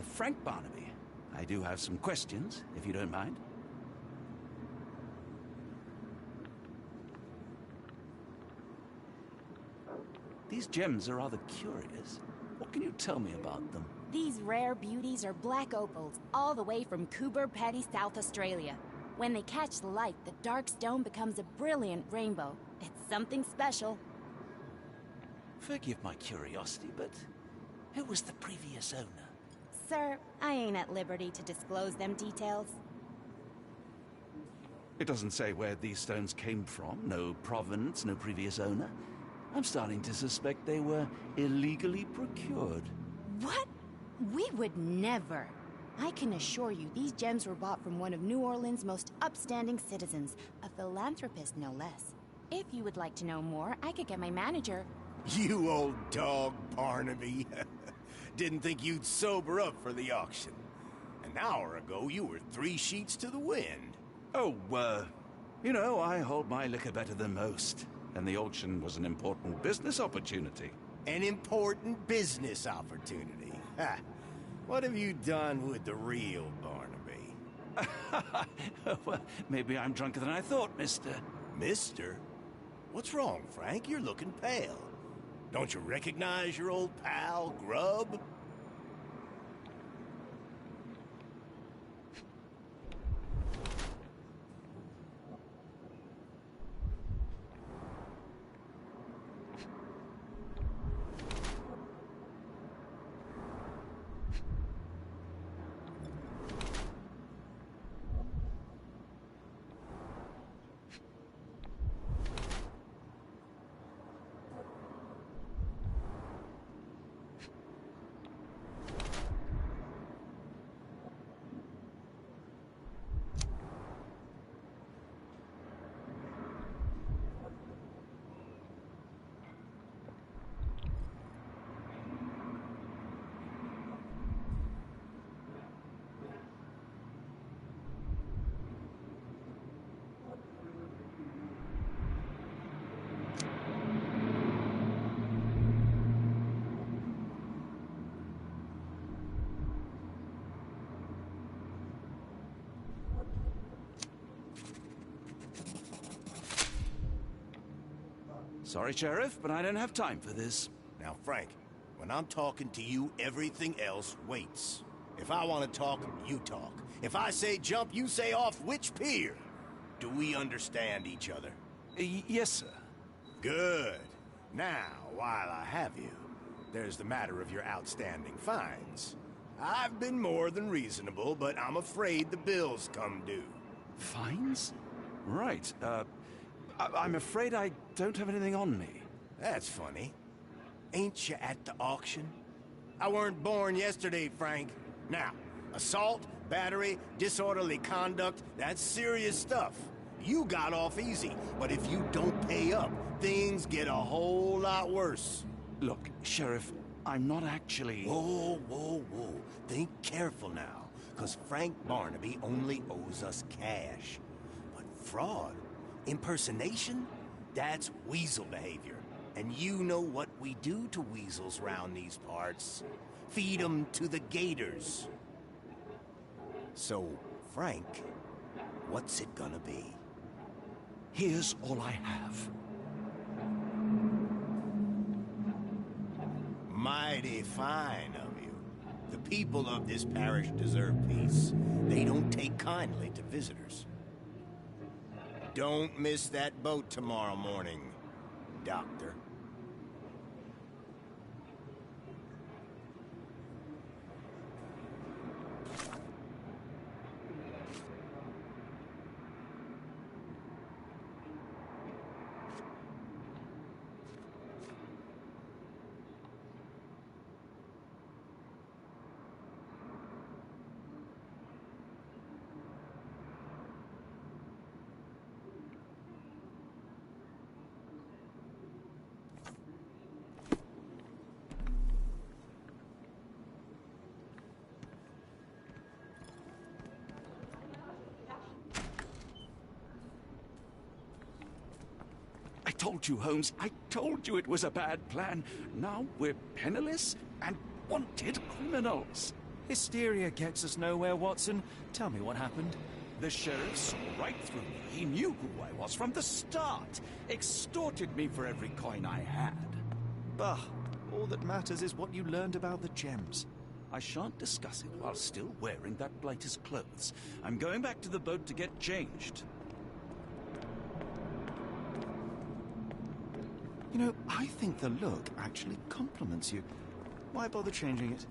Frank Barnaby. I do have some questions, if you don't mind. These gems are rather curious. What can you tell me about them? These rare beauties are black opals, all the way from Coober Pedy, South Australia. When they catch the light, the dark stone becomes a brilliant rainbow. It's something special. Forgive my curiosity, but who was the previous owner? Sir, I ain't at liberty to disclose them details. It doesn't say where these stones came from. No provenance, no previous owner. I'm starting to suspect they were illegally procured. What? We would never. I can assure you these gems were bought from one of New Orleans' most upstanding citizens, a philanthropist no less. If you would like to know more, I could get my manager. You old dog, Barnaby. Didn't think you'd sober up for the auction. An hour ago, you were 3 sheets to the wind. Oh, you know, I hold my liquor better than most. And the auction was an important business opportunity. An important business opportunity. Ha. What have you done with the real Barnaby? Well, maybe I'm drunker than I thought, mister. Mister? What's wrong, Frank? You're looking pale. Don't you recognize your old pal, Grub? Sorry, Sheriff, but I don't have time for this. Now, Frank, when I'm talking to you, everything else waits. If I want to talk, you talk. If I say jump, you say off which pier. Do we understand each other? Yes, sir. Good. Now, while I have you, there's the matter of your outstanding fines. I've been more than reasonable, but I'm afraid the bills come due. Fines? Right, I'm afraid I don't have anything on me. That's funny. Ain't you at the auction? I weren't born yesterday, Frank. Now, assault, battery, disorderly conduct, that's serious stuff. You got off easy, but if you don't pay up, things get a whole lot worse. Look, Sheriff, I'm not actually... Whoa, whoa, whoa. Think careful now, because Frank Barnaby only owes us cash. But fraud, impersonation, that's weasel behavior. And you know what we do to weasels round these parts. Feed 'em to the gators. So, Frank, what's it gonna be? Here's all I have. Mighty fine of you. The people of this parish deserve peace. They don't take kindly to visitors. Don't miss that boat tomorrow morning, Doctor. I told you, Holmes. I told you it was a bad plan. Now we're penniless and wanted criminals. Hysteria gets us nowhere, Watson. Tell me what happened. The sheriff saw right through me. He knew who I was from the start. Extorted me for every coin I had. Bah, all that matters is what you learned about the gems. I shan't discuss it while still wearing that blighter's clothes. I'm going back to the boat to get changed. You know, I think the look actually compliments you. Why bother changing it?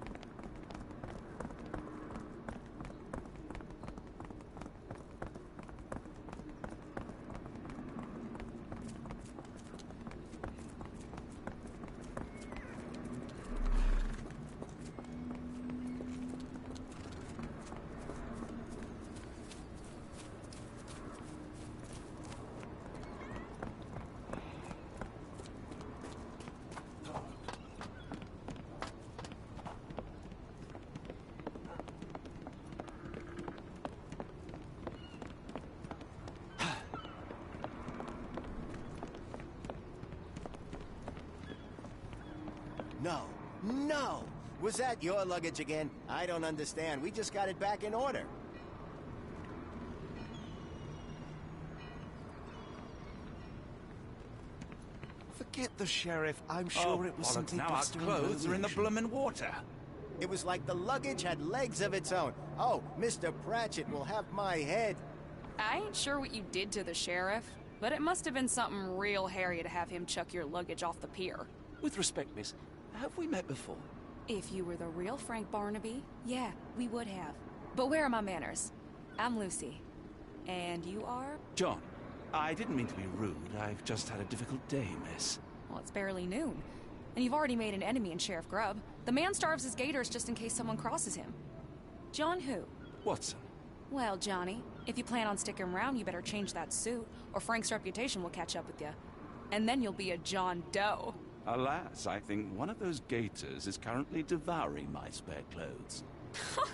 no, no! Was that your luggage again? I don't understand. We just got it back in order. Forget the sheriff. I'm sure it was simply now our blistering clothes are in the illusion. bloomin' water. It was like the luggage had legs of its own. Oh, Mr. Pratchett will have my head. I ain't sure what you did to the sheriff, but it must have been something real hairy to have him chuck your luggage off the pier. With respect, miss, have we met before? If you were the real Frank Barnaby, yeah, we would have. But where are my manners? I'm Lucy. And you are? John, I didn't mean to be rude. I've just had a difficult day, miss. Well, it's barely noon. And you've already made an enemy in Sheriff Grubb. The man starves his gators just in case someone crosses him. John who? Watson. Well, Johnny, if you plan on sticking around, you better change that suit, or Frank's reputation will catch up with you. And then you'll be a John Doe. Alas, I think one of those gators is currently devouring my spare clothes.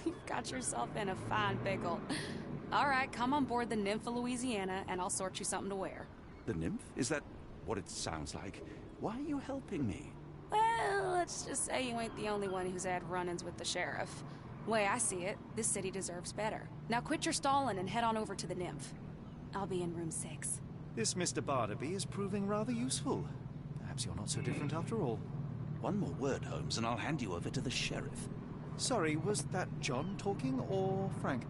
You've got yourself in a fine pickle. All right, come on board the Nymph of Louisiana, and I'll sort you something to wear. The nymph? Is that what it sounds like? Why are you helping me? Well, let's just say you ain't the only one who's had run-ins with the sheriff. Way I see it, this city deserves better. Now quit your stalling and head on over to the Nymph. I'll be in room 6. This Mr. Barnaby is proving rather useful. Perhaps you're not so different after all. One more word, Holmes, and I'll hand you over to the sheriff. Sorry, was that John talking or Frank?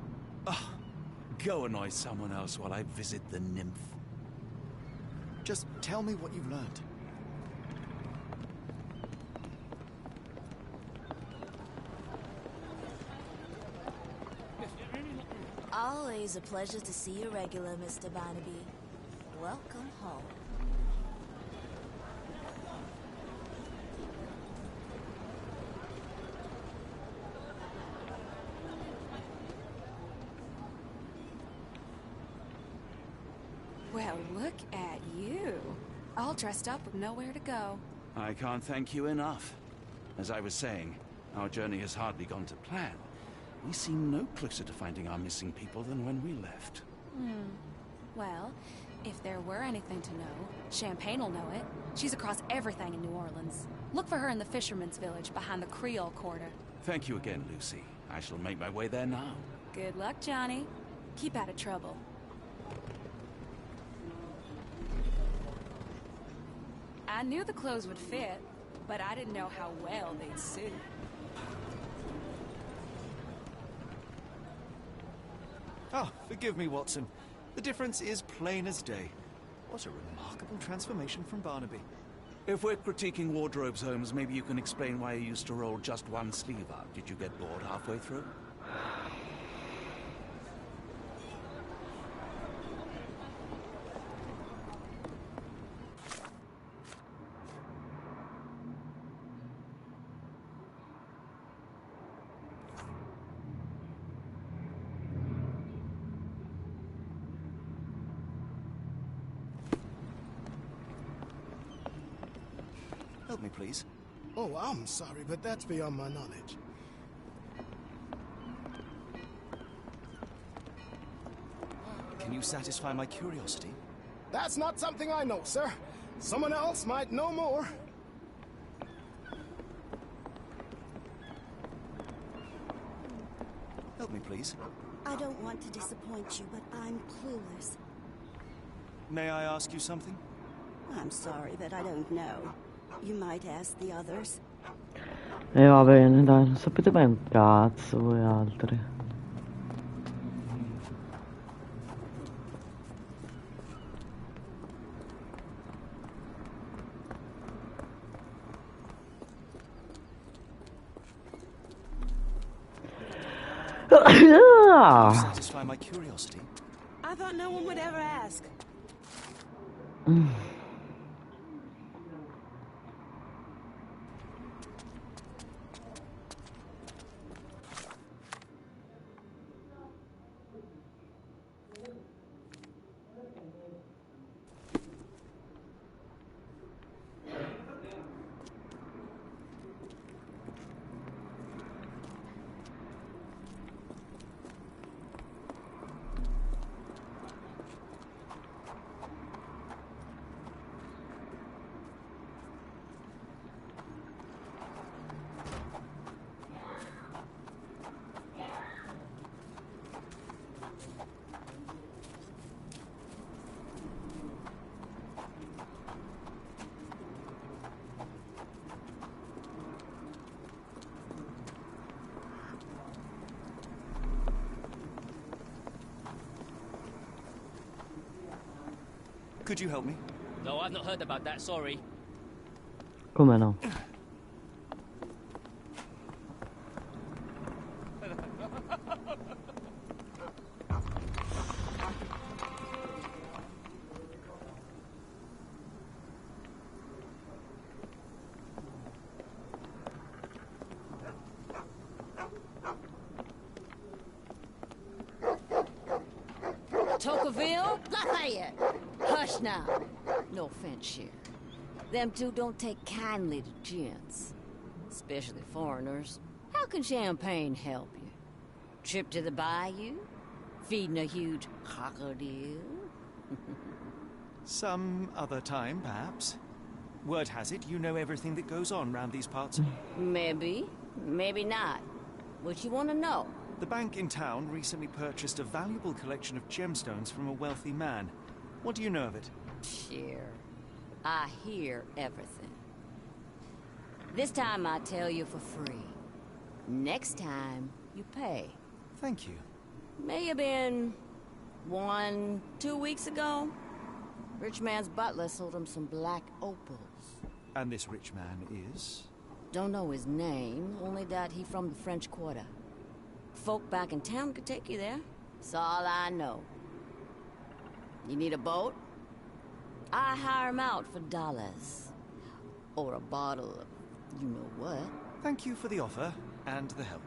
Oh, go annoy someone else while I visit the nymph. Just tell me what you've learned. Always a pleasure to see you regular, Mr. Barnaby. Welcome home. Well, look at you. All dressed up with nowhere to go. I can't thank you enough. As I was saying, our journey has hardly gone to plan. We seem no closer to finding our missing people than when we left. Well, if there were anything to know, Champagne'll know it. She's across everything in New Orleans. Look for her in the fisherman's village behind the Creole Quarter. Thank you again, Lucy. I shall make my way there now. Good luck, Johnny. Keep out of trouble. I knew the clothes would fit, but I didn't know how well they'd suit. Ah, forgive me, Watson. The difference is plain as day. What a remarkable transformation from Barnaby. If we're critiquing wardrobes, Holmes, maybe you can explain why you used to roll just one sleeve up. Did you get bored halfway through? Help me, please. Oh, I'm sorry, but that's beyond my knowledge. Can you satisfy my curiosity? That's not something I know, sir. Someone else might know more. Help me, please. I don't want to disappoint you, but I'm clueless. May I ask you something? I'm sorry, but I don't know. You might ask the others. E va bene, dai, non sapete mai un cazzo voi altri. Satisfy my curiosity? I thought no one would ever ask. Could you help me? No, I've not heard about that, sorry. Come no? Tocqueville? Lafayette! Hush now. No offense, Sheriff. Them two don't take kindly to gents. Especially foreigners. How can champagne help you? Trip to the bayou? Feeding a huge crocodile? Some other time, perhaps. Word has it, you know everything that goes on round these parts. Maybe. Maybe not. What you want to know? The bank in town recently purchased a valuable collection of gemstones from a wealthy man. What do you know of it? Sure. I hear everything. This time I tell you for free. Next time, you pay. Thank you. May have been 2 weeks ago. Rich man's butler sold him some black opals. And this rich man is? Don't know his name, only that he from the French Quarter. Folk back in town could take you there. That's all I know. You need a boat? I hire 'em out for dollars. Or a bottle of you-know-what. Thank you for the offer and the help.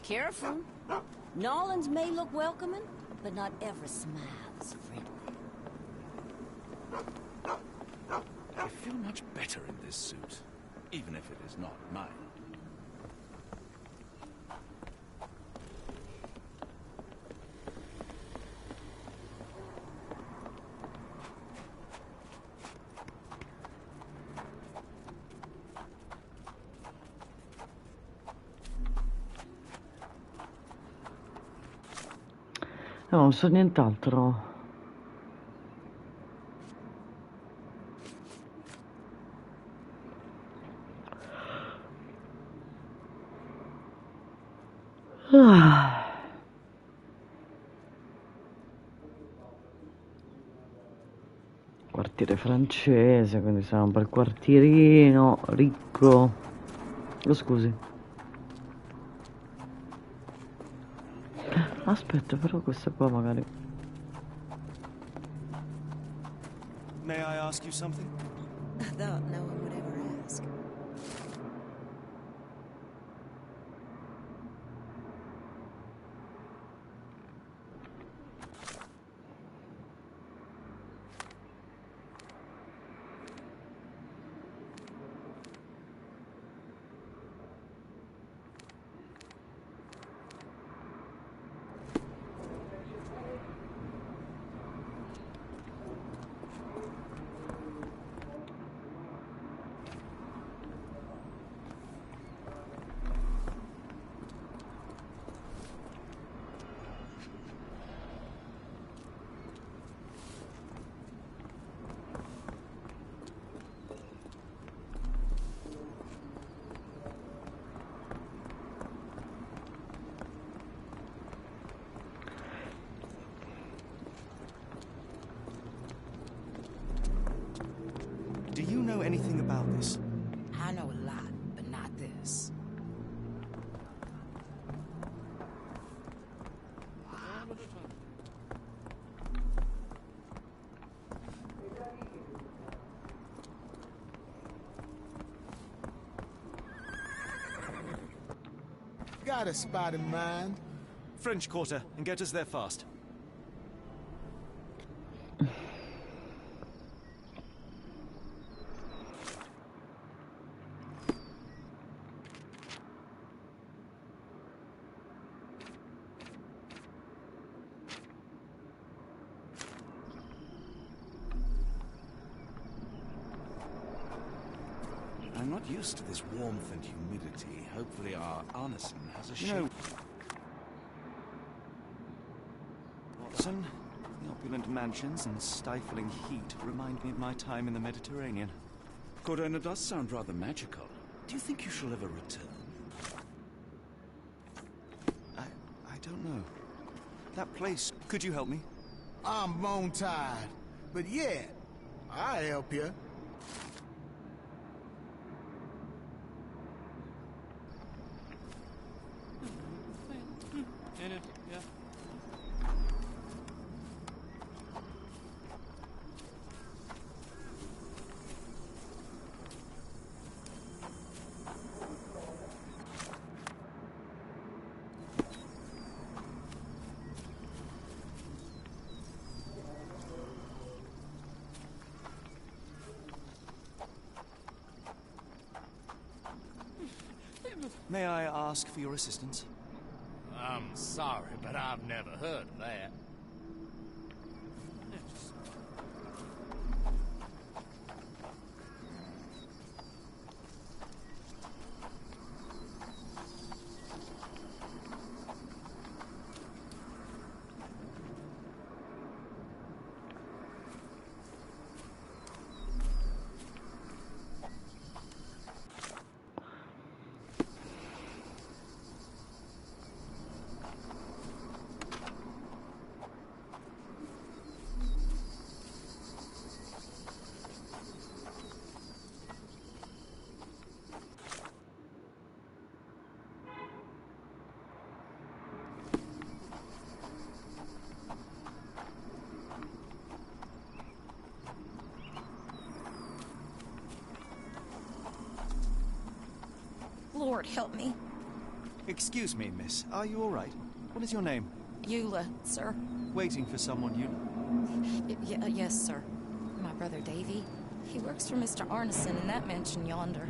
Careful. Nolans may look welcoming, but not every smile is friendly. I feel much better in this suit, even if it is not mine. No, non so nient'altro. Quartiere francese, quindi sarà un bel quartierino ricco. Oh, scusi. Aspetta, però questa qua magari. May I ask you something? I thought no one would ever ask. anything about this? I know a lot, but not this. Got a spot in mind. French Quarter, and get us there fast. I'm not used to this warmth and humidity. Hopefully our Arneson has a You know, shape. Watson, the opulent mansions and stifling heat remind me of my time in the Mediterranean. Cordona does sound rather magical. Do you think you shall ever return? I don't know. That place, could you help me? I'm bone tired, but yeah, I'll help you. May I ask for your assistance? I'm sorry, but I've never heard of that. Lord, help me. Excuse me, miss. Are you all right? What is your name? Eula, sir. Waiting for someone, Eula? Yes, sir. My brother Davy. He works for Mr. Arneson in that mansion yonder.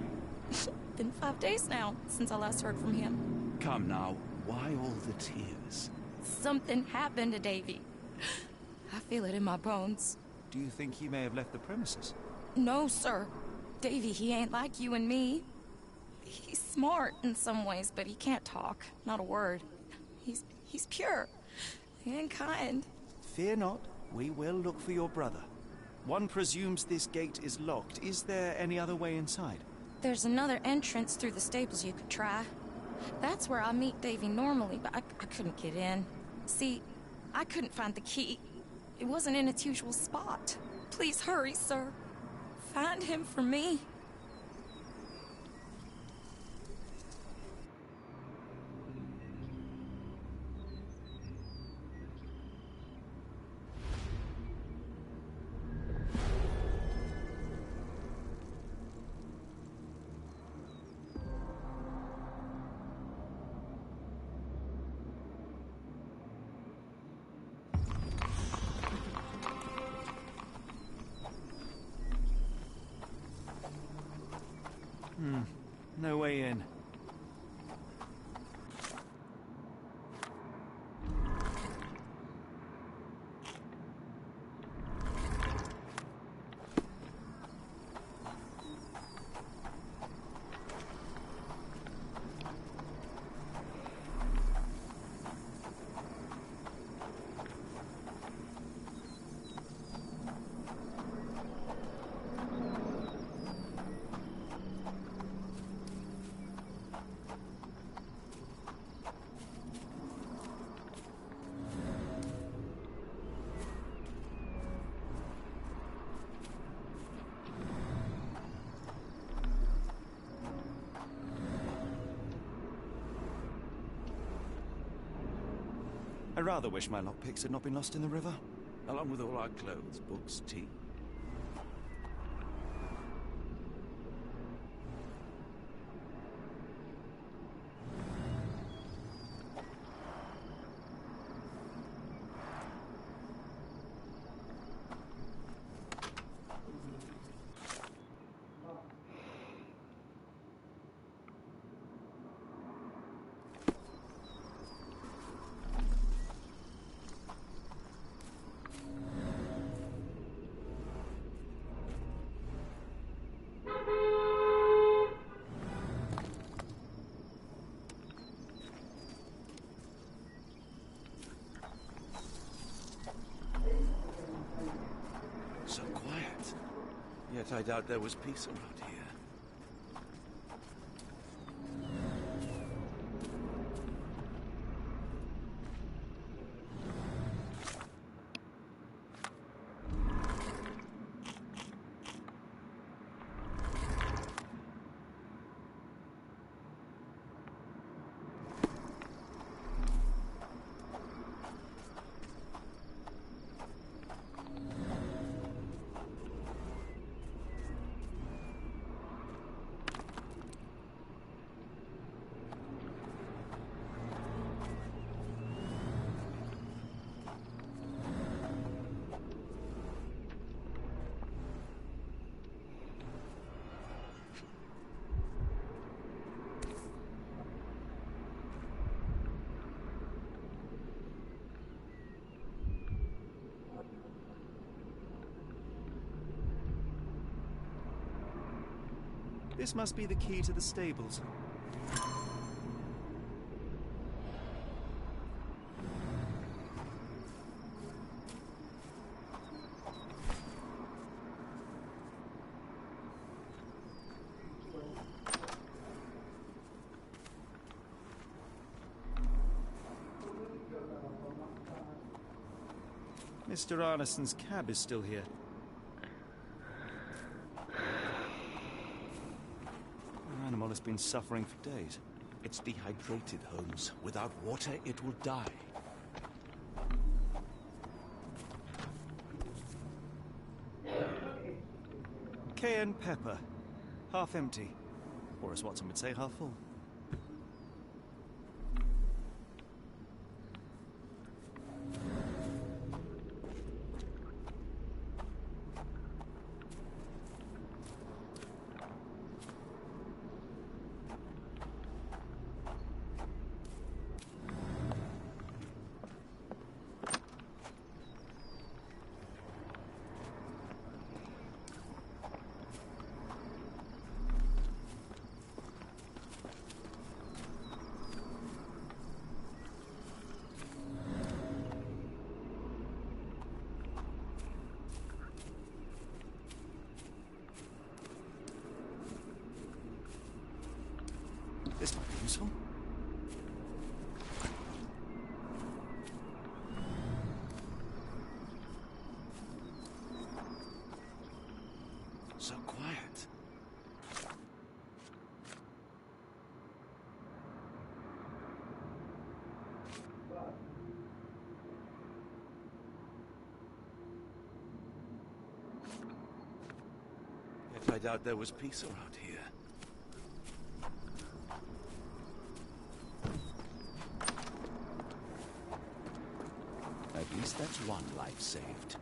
Been 5 days now since I last heard from him. Come now, why all the tears? Something happened to Davy. I feel it in my bones. Do you think he may have left the premises? No, sir. Davy, he ain't like you and me. He's smart in some ways, but he can't talk. Not a word. He's pure and kind. Fear not. We will look for your brother. One presumes this gate is locked. Is there any other way inside? There's another entrance through the stables you could try. That's where I meet Davy normally, but I couldn't get in. See, I couldn't find the key. It wasn't in its usual spot. Please hurry, sir. Find him for me. No way in. I rather wish my lockpicks had not been lost in the river. Along with all our clothes, books, tea. So quiet. Yet I doubt there was peace around here. This must be the key to the stables. Mr. Arneson's cab is still here. Our animal has been suffering for days. It's dehydrated, Holmes. Without water, it will die. Cayenne pepper. Half empty. Or as Watson would say, half full. This might be useful. So quiet. Yet I doubt there was peace around here. At least that's one life saved.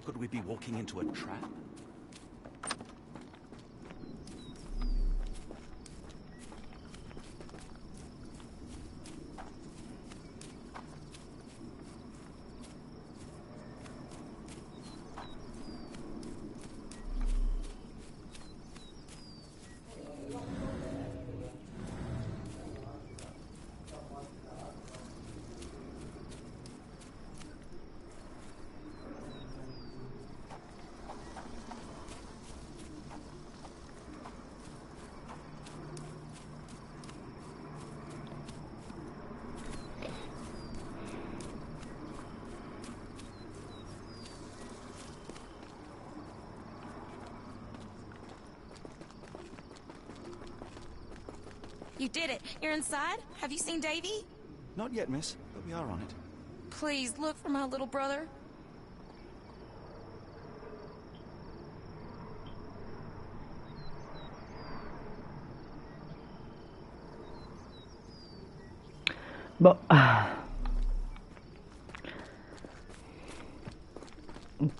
Could we be walking into a trap? You did it. You're inside? Have you seen Davy? Not yet, miss, but we are on it. Please, look for my little brother. Boh.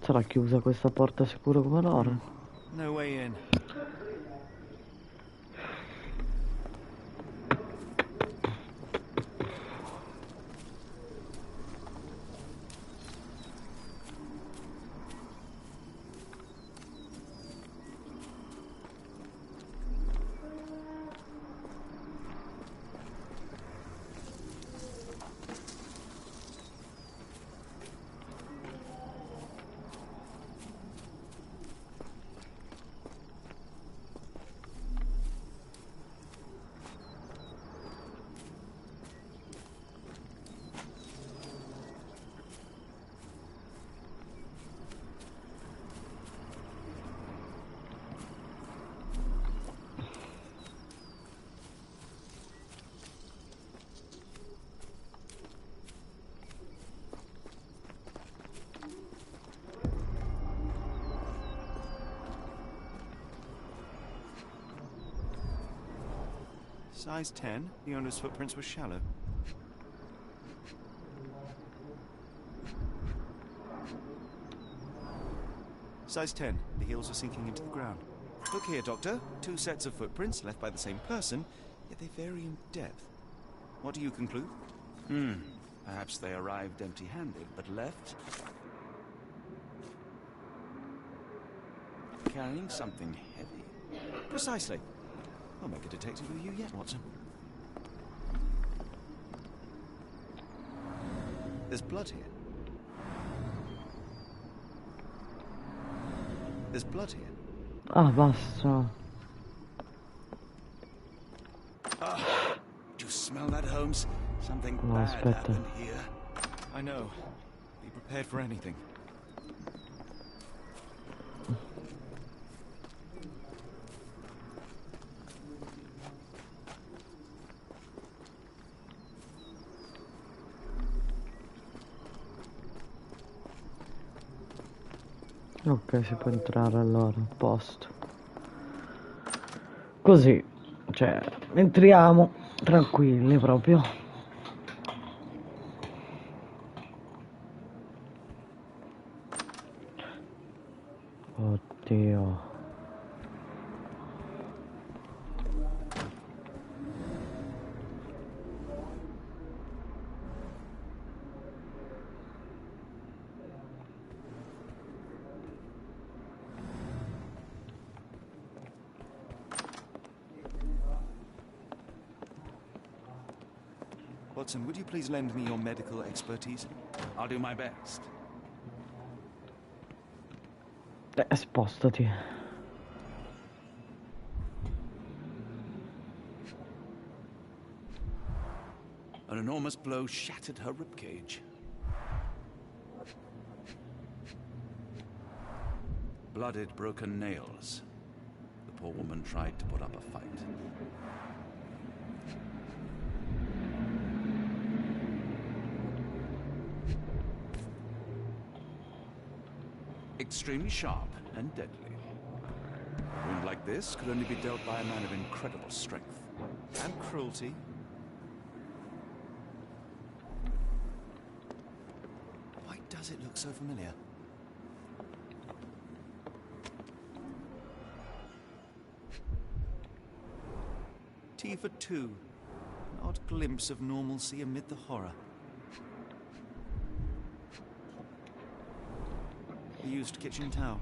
Sarà chiusa questa porta sicuro come loro. No way in. Size 10. The owner's footprints were shallow. Size 10. The heels are sinking into the ground. Look here, Doctor. 2 sets of footprints left by the same person, yet they vary in depth. What do you conclude? Perhaps they arrived empty-handed, but left carrying something heavy. Precisely. I'll make a detective of you yet, Watson. There's blood here. There's blood here. Ah, basta. Do you smell that, Holmes? Something No, bad aspetta. happened here. I know. Be prepared for anything. Ok, si può entrare allora, a posto. Così, cioè, entriamo tranquilli proprio. Oddio. Watson, would you please lend me your medical expertise? I'll do my best. Spostati. An enormous blow shattered her ribcage. Blooded, broken nails. The poor woman tried to put up a fight. Extremely sharp and deadly. A wound like this could only be dealt by a man of incredible strength. And cruelty. Why does it look so familiar? T for 2. An odd glimpse of normalcy amid the horror. A used kitchen towel.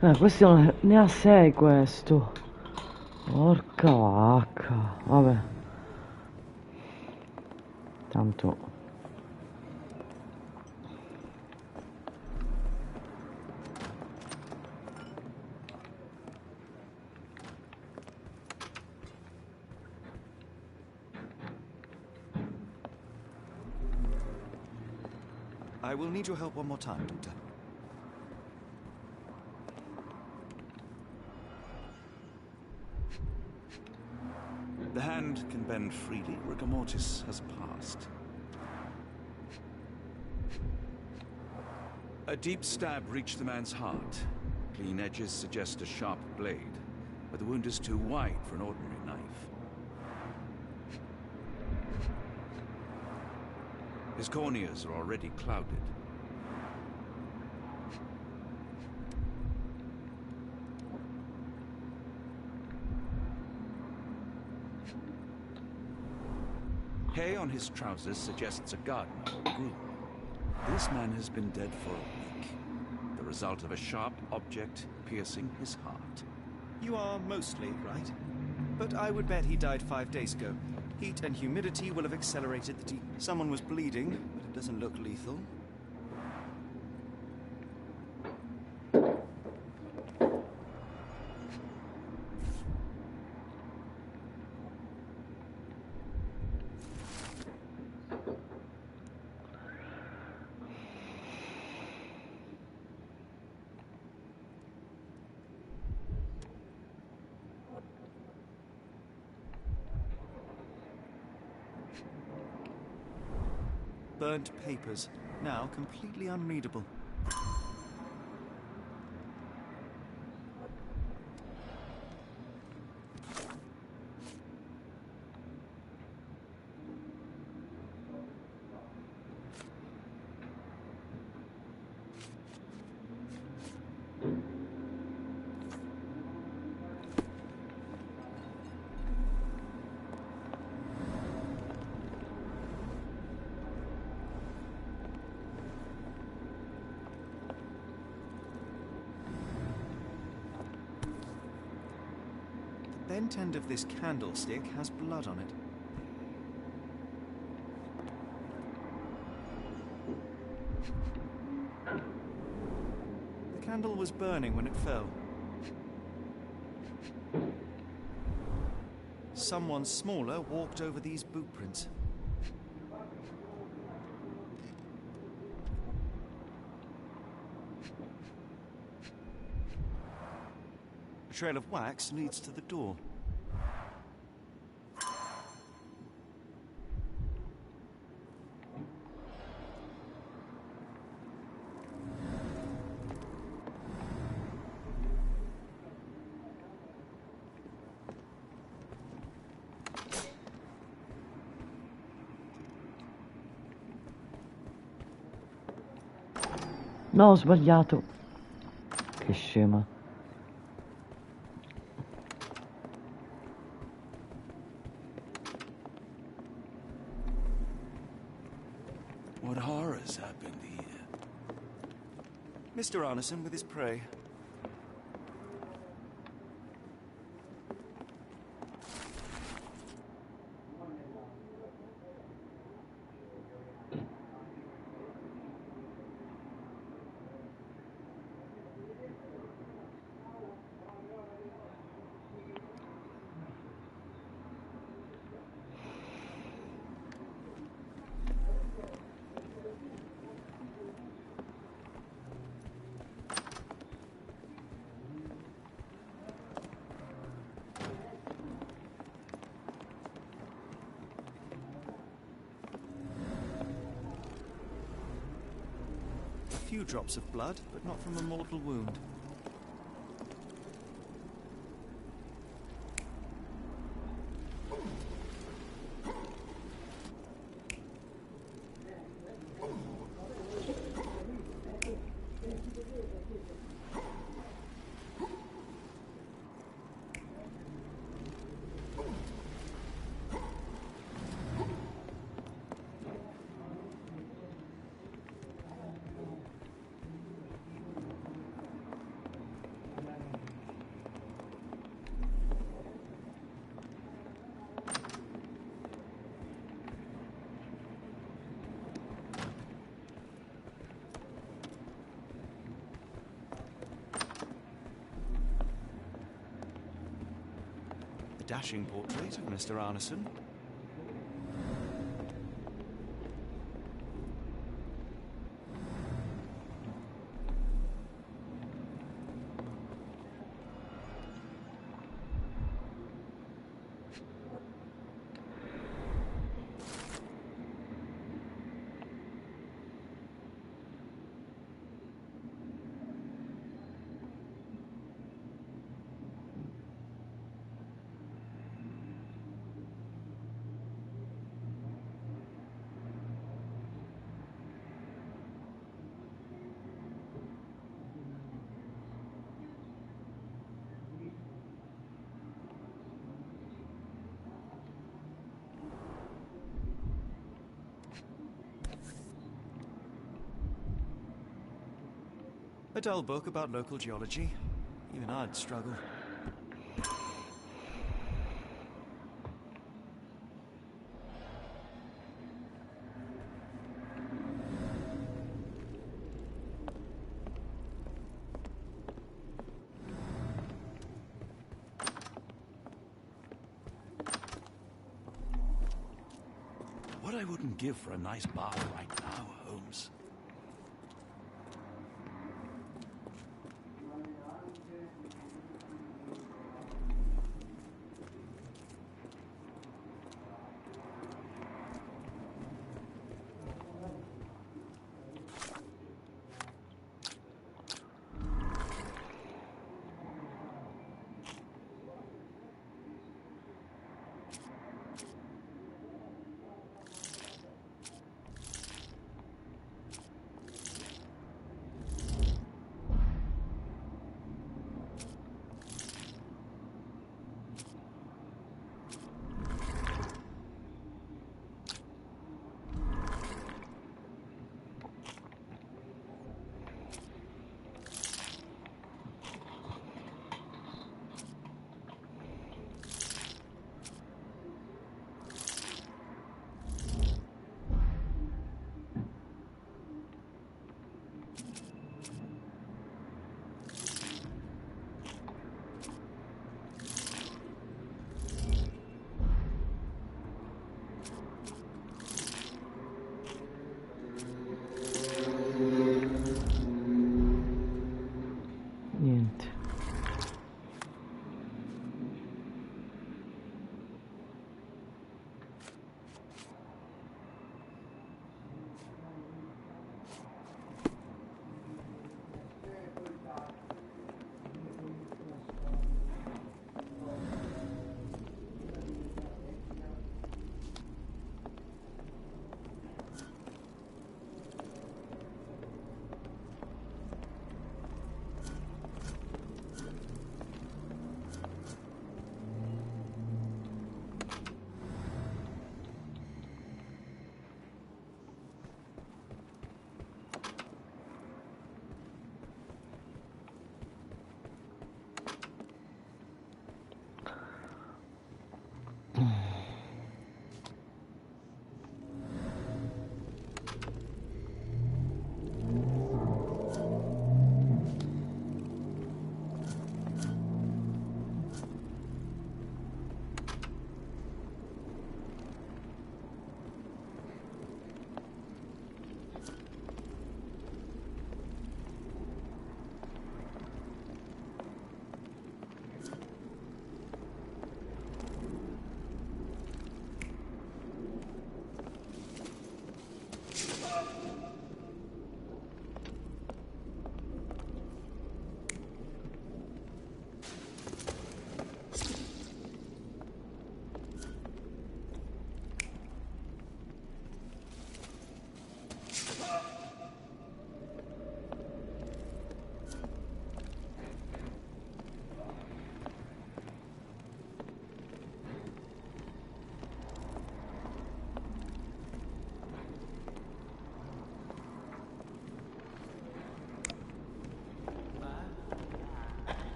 Questo ne ha 6 questo. Porca vacca. Vabbè. Tanto. I will need your help one more time, Doctor. The hand can bend freely. Rigor mortis has passed. A deep stab reached the man's heart. Clean edges suggest a sharp blade, but the wound is too wide for an ordinary knife. His corneas are already clouded. Hay on his trousers suggests a gardener or groom. This man has been dead for a week. The result of a sharp object piercing his heart. You are mostly right. But I would bet he died 5 days ago. Heat and humidity will have accelerated the Someone was bleeding, but it doesn't look lethal. Burnt papers, now completely unreadable. The bent end of this candlestick has blood on it. The candle was burning when it fell. Someone smaller walked over these boot prints. A trail of wax leads to the door. No, ho sbagliato. Che scema. What horrors happened here? Mr. Arneson with his prey. A few drops of blood, but not from a mortal wound. dashing portrait of Mr. Arneson. A dull book about local geology. Even I'd struggle. What I wouldn't give for a nice bath right now, Holmes.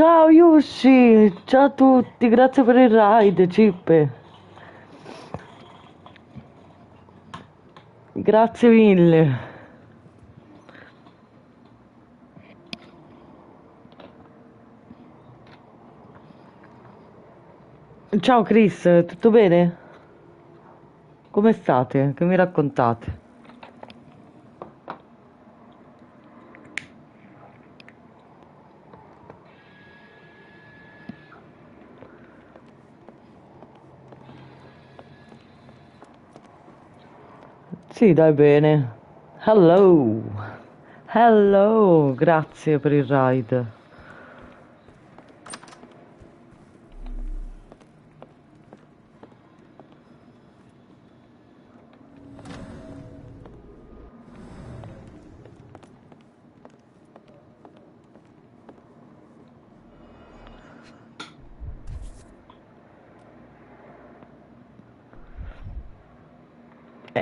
Ciao Yushi, ciao a tutti, grazie per il ride, Cippe. Grazie mille. Ciao Chris, tutto bene? Come state? Che mi raccontate? Sì, dai, bene. Hello. Hello, grazie per il ride.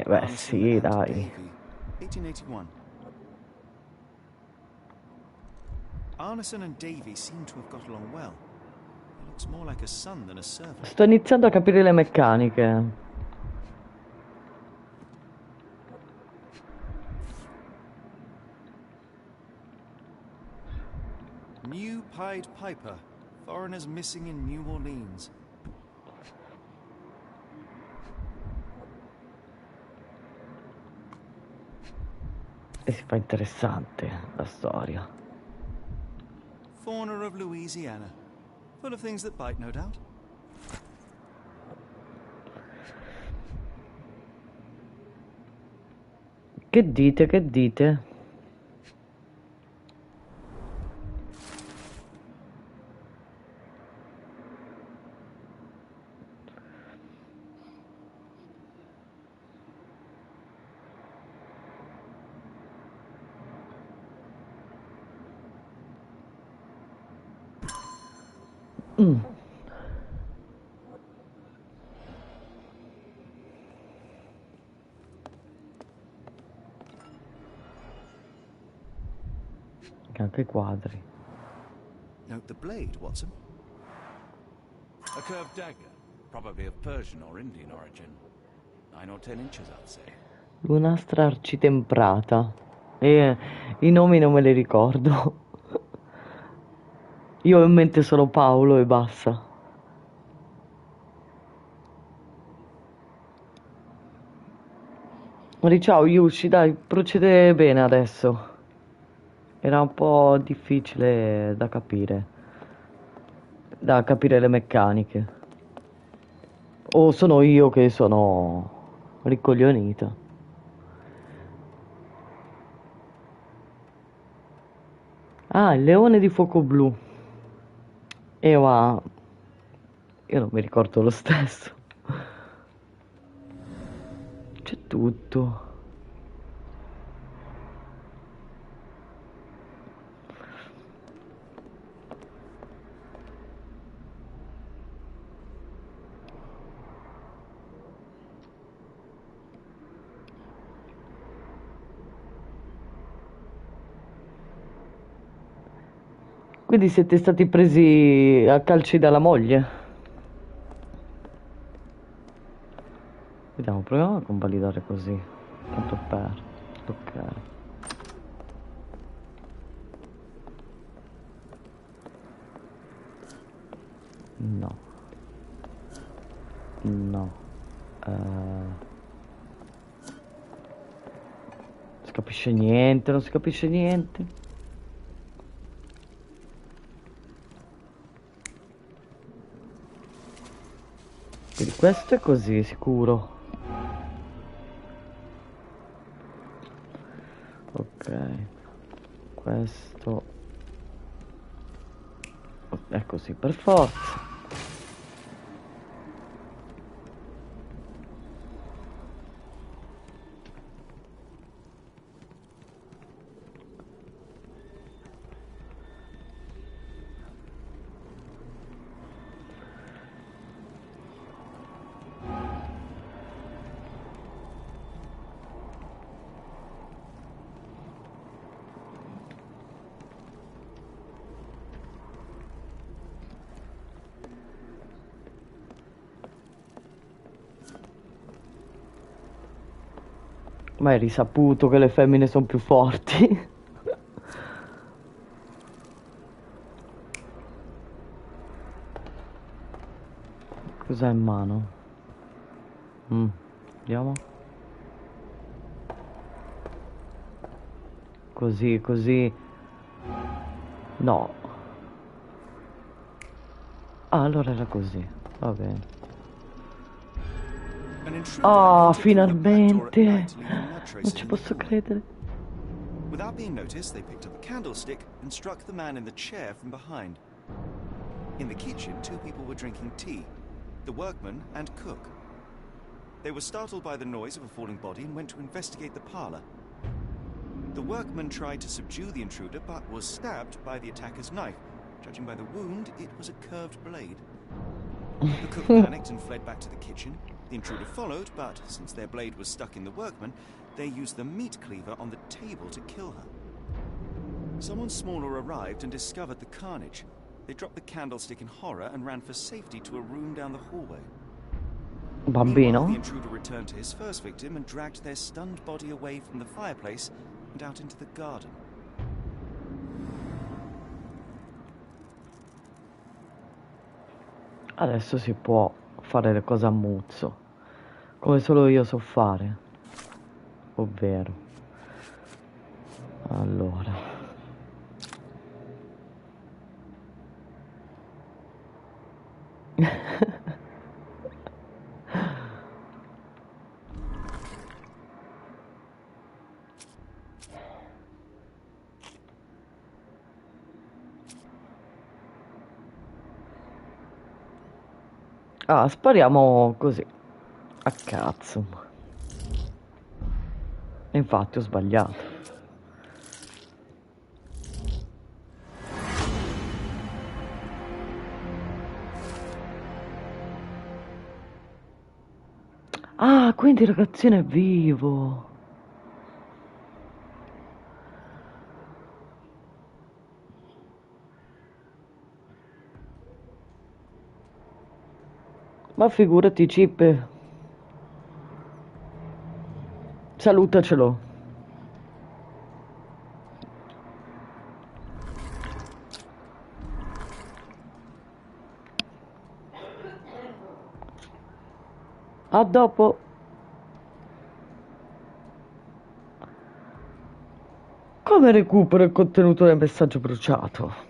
Beh, sì, dai. 1881. Arneson and Davy seem to have got along well. He looks more like a son than a servant. Sto iniziando a capire le meccaniche. New Pied Piper. Foreigners missing in New Orleans. E si fa interessante la storia. Fauna of Louisiana. Full of things that bite, no doubt. Che dite, che dite? Anche i quadri. Note the blade, Watson. A curved dagger, probably of Persian or Indian origin. 9 or 10 inches, I'd say. Lunastra arcitemprata. I nomi non me li ricordo. Io ho in mente solo Paolo e basta. Ciao Yushi, dai, procede bene adesso. Era un po' difficile da capire le meccaniche. O sono io che sono ricoglionita. Ah, il leone di fuoco blu. Ma io non mi ricordo lo stesso. C'è tutto. Quindi siete stati presi a calci dalla moglie? Vediamo, proviamo a convalidare così. Tanto per. Ok. No. No. Non si capisce niente, non si capisce niente. Quindi questo è così, sicuro. Ok. Questo è così per forza. Ma è risaputo che le femmine sono più forti. Cos'ha in mano? Vediamo. Così, così. No. Ah, allora era così. Va bene. Ah, finalmente! Non ci posso credere. Without being noticed, they picked up a candlestick and struck the man in the chair from behind. In the kitchen, 2 people were drinking tea, the workman and cook. They were startled by the noise of a falling body and went to investigate the parlor. The workman tried to subdue the intruder, but was stabbed by the attacker's knife. Judging by the wound, it was a curved blade. The cook panicked and fled back to the kitchen. The intruder followed, but since their blade was stuck in the workman, they used the meat cleaver on the table to kill her. Someone smaller arrived and discovered the carnage. They dropped the candlestick in horror and ran for safety to a room down the hallway. Bambino. Meanwhile, the intruder returned to his first victim and dragged their stunned body away from the fireplace and out into the garden. Adesso si può fare le cose a muzzo, come solo io so fare. Ovvero. Allora. Ah, spariamo così. A cazzo. Infatti ho sbagliato. Ah, quindi il ragazzino è vivo. Ma figurati, Chip. Salutacelo. A dopo. Come recupero il contenuto del messaggio bruciato?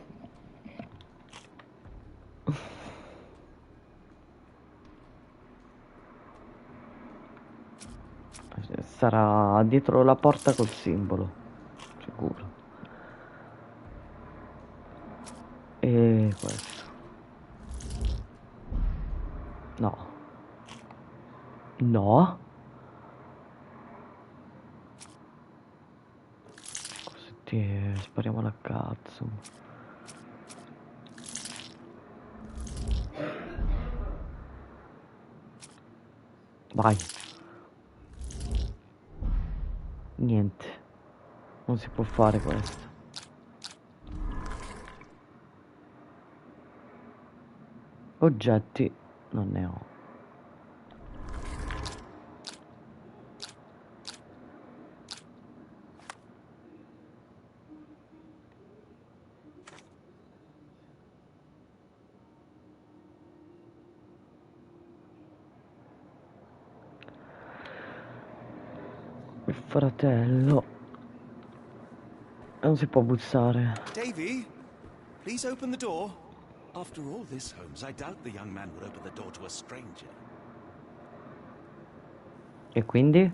Sarà dietro la porta col simbolo, sicuro. E questo. No. No. Così spariamo la cazzo. Vai. Niente. Non si può fare questo. Oggetti non ne ho. Il fratello. Non si può bussare. Davy, please open the door. After all this, Holmes, I doubt the young man would open the door to a stranger. E quindi?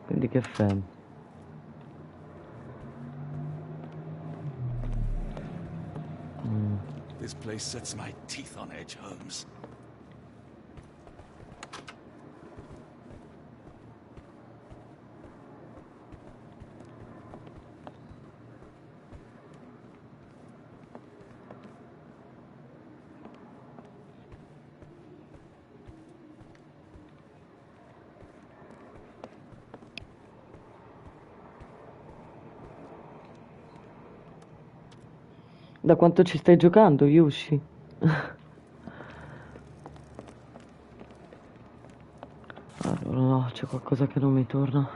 Quindi che fai? This place sets my teeth on edge, Holmes. Da quanto ci stai giocando, Yushi? Allora, No, c'è qualcosa che non mi torna.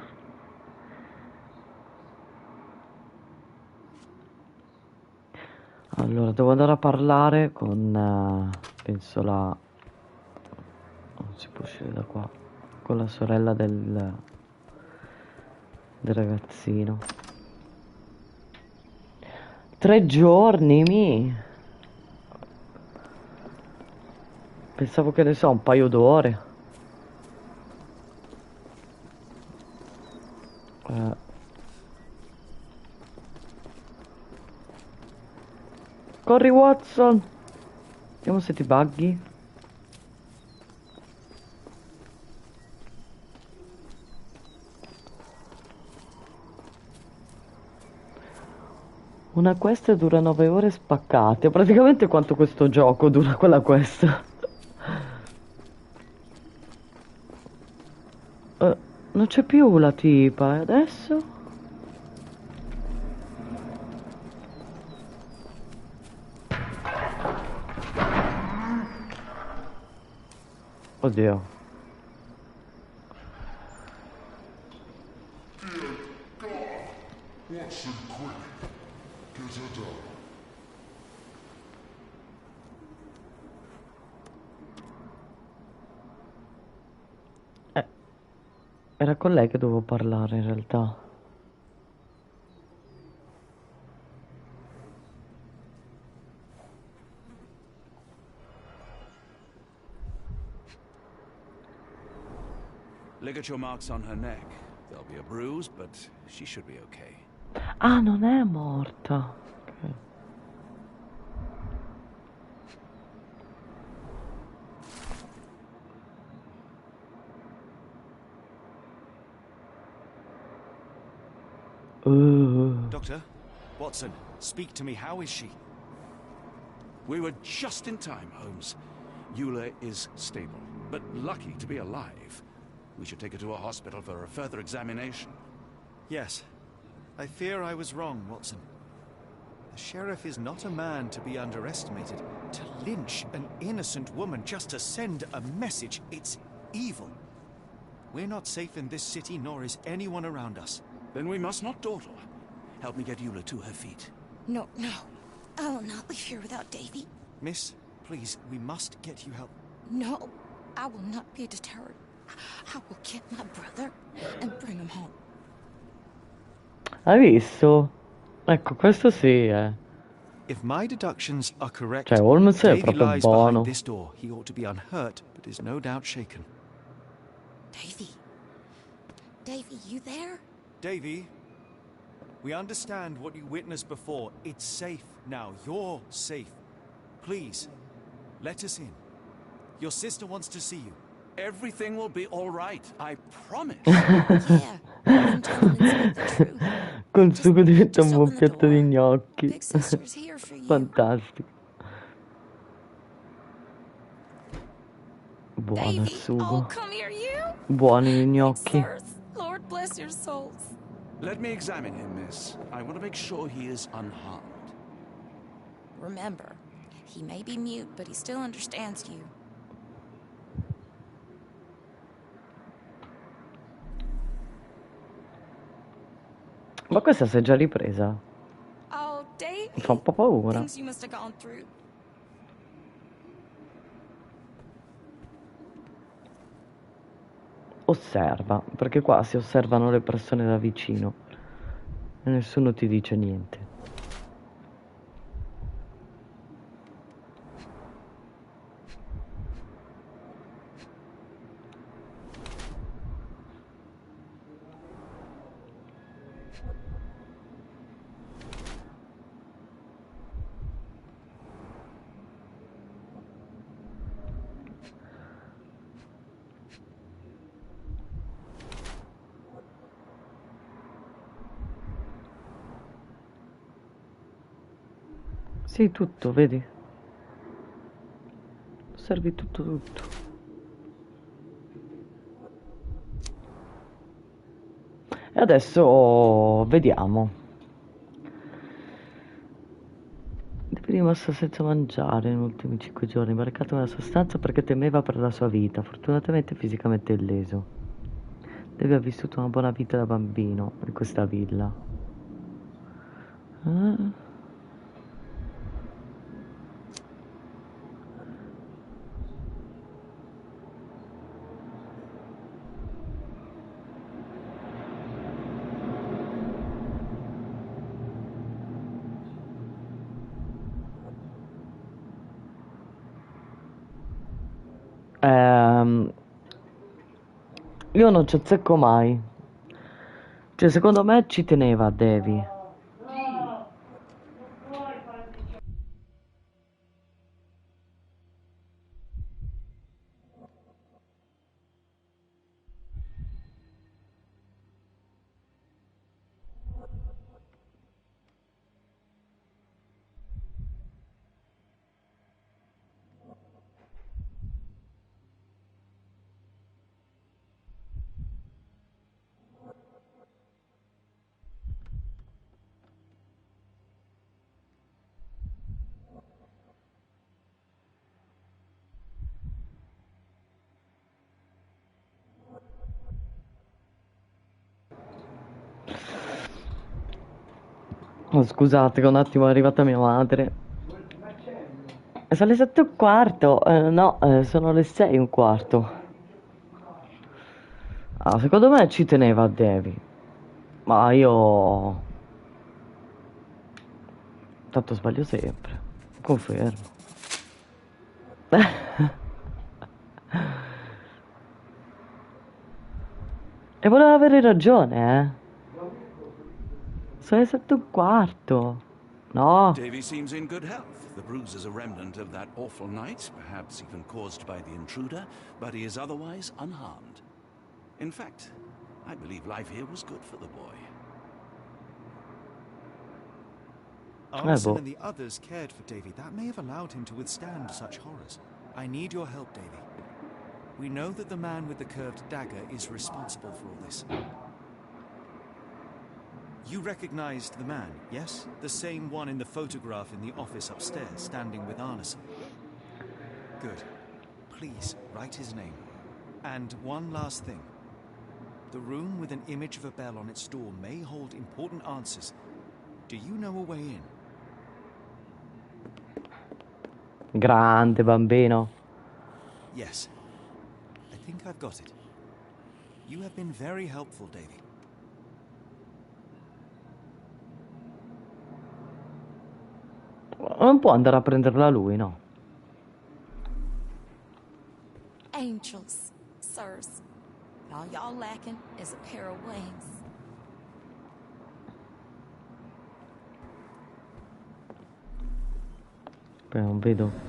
Allora, devo andare a parlare con... penso la... non si può uscire da qua. Con la sorella del ragazzino. 3 giorni, Pensavo che ne so, un paio d'ore. Corri, Watson! Vediamo se ti buggy. Una quest dura 9 ore spaccate. Praticamente quanto questo gioco dura quella quest. Non c'è più la tipa, e adesso? Oddio. Watson, quick. Get her down. Era con lei che dovevo parlare in realtà. Ligature marks on her neck. There'll be a bruise, but she should be okay. Ah, non è morta. Ok. Doctor? Watson, speak to me. How is she? We were just in time, Holmes. Eula is stable, but lucky to be alive. We should take her to a hospital for a further examination. Yes. I fear I was wrong, Watson. The sheriff is not a man to be underestimated. To lynch an innocent woman just to send a message, it's evil. We're not safe in this city, nor is anyone around us. Then we must not dawdle. Help me get Eula to her feet. No, no. I will not leave here without Davy. Miss, please, we must get you help. No, I will not be deterred. I will get my brother and bring him home. Hai visto? Ecco, questo sì, If my deductions are correct, Cioè, Holmes è Davy proprio lies buono. behind this door. He ought to be unhurt, but is no doubt shaken. Davy. Davy, you there? Davy, we understand what you witnessed before. It's safe now. You're safe. Please, let us in. Your sister wants to see you. Everything will be all right, I promise. Yeah. I'm telling the truth. Col sugo diventa un buon piatto di gnocchi. Big sister's here for you. Fantastico. Buono il Davy, sugo. oh, come here, you. Buoni gli gnocchi. Sirs, Lord bless your souls. Let me examine him, miss. I want to make sure he is unharmed. Remember, he may be mute, but he still understands you. Ma questa si è già ripresa. Oh, Davy. Mi fa un po' paura. Things you must have gone through. Osserva, perché qua si osservano le persone da vicino e nessuno ti dice niente. Sì, tutto, vedi? Osservi tutto. E adesso vediamo. È rimasto senza mangiare negli ultimi 5 giorni, barricato nella sua stanza perché temeva per la sua vita, fortunatamente fisicamente illeso. Devi aver vissuto una buona vita da bambino in questa villa. Io non ci azzecco mai. Cioè, secondo me ci teneva Devi. Oh, scusate che un attimo è arrivata mia madre. Sono le 7:15. No, sono le 6:15. Ah, secondo me ci teneva Devi. Ma io... Tanto sbaglio sempre. Confermo. E voleva avere ragione, eh. Sono le 7:15. No. Davy seems in good health. The bruise is a remnant of that awful night, perhaps even caused by the intruder, but he is otherwise unharmed. In fact, I believe life here was good for the boy. Arneson and the others cared for Davy. That may have allowed him to withstand such horrors. I need your help, Davy. We know that the man with the curved dagger is responsible for all this. You recognized the man, yes? The same one in the photograph in the office upstairs, standing with Arneson. Good. Please, write his name. And one last thing. The room with an image of a bell on its door may hold important answers. Do you know a way in? Grande bambino. Yes. I think I've got it. You have been very helpful, Davy. Non può andare a prenderla lui, no? Angels, sirs. All y'all lacking is a pair of wings. Beh, non vedo.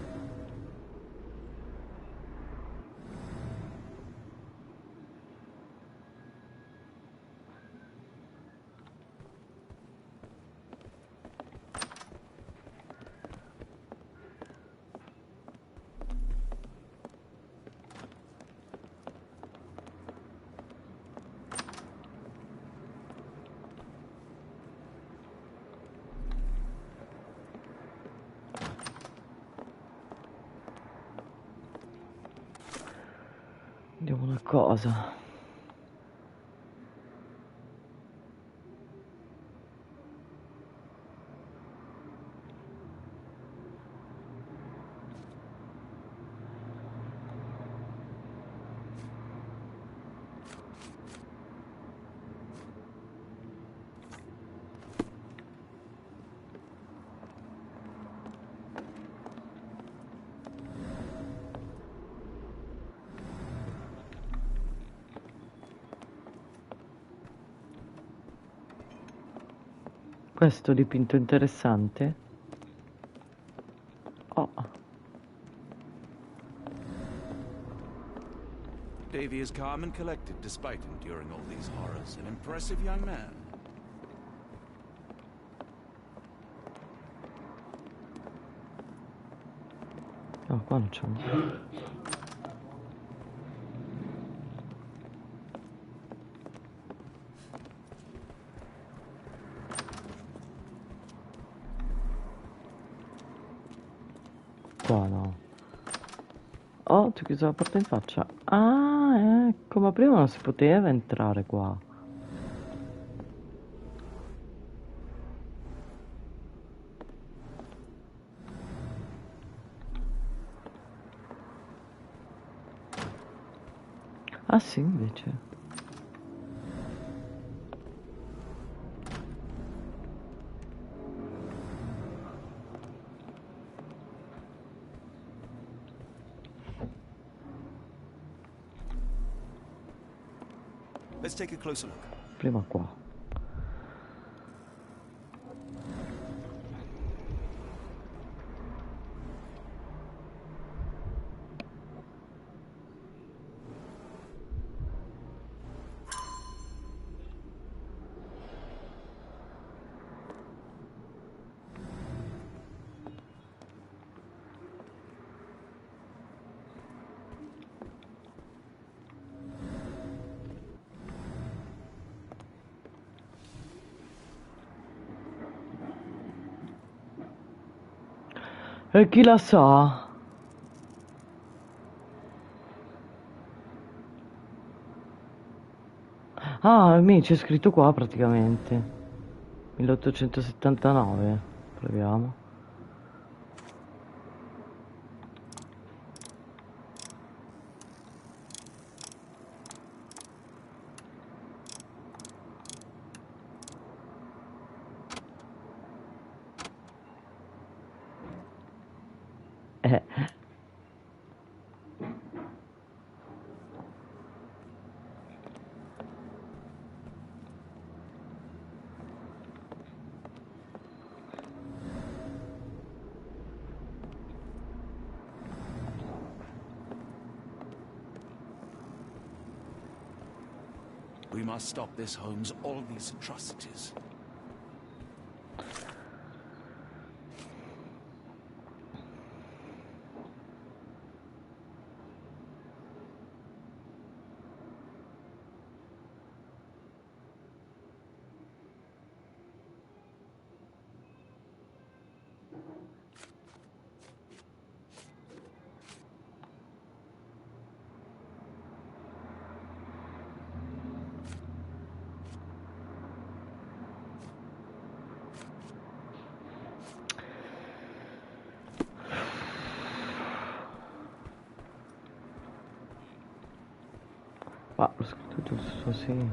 Vediamo una cosa. Questo dipinto interessante. Oh. Davy is calm and collected despite enduring all these horrors. An impressive young man. No, qua non c'è. Qua no. Oh, ti ho chiuso la porta in faccia. Ah, ecco, ma prima non si poteva entrare qua. Ah sì, invece. Let's take a closer look. Prima qua. E chi la sa? Ah, c'è scritto qua praticamente. 1879. Proviamo. Eh. We must stop this, Holmes. All these atrocities. Ma l'ho scritto giusto, sì.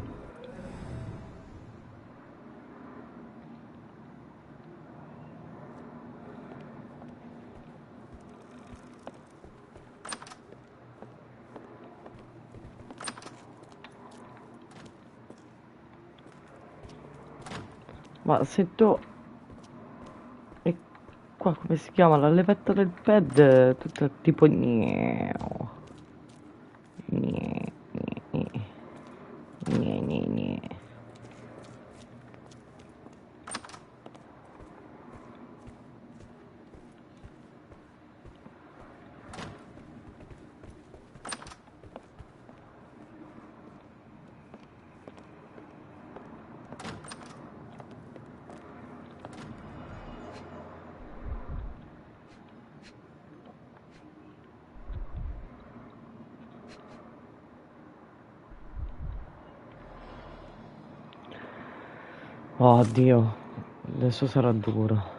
Ma sento... E qua come si chiama? La levetta del pad, tutta tipo... Gneo. Gne, gne, gne, gne, gne. Oh Dio, adesso sarà duro.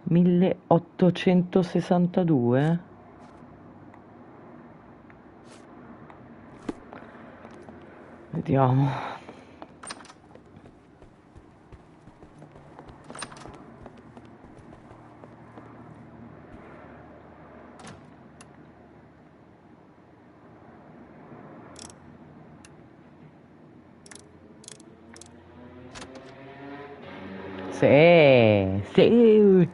(1862) Vediamo. Sì, sì.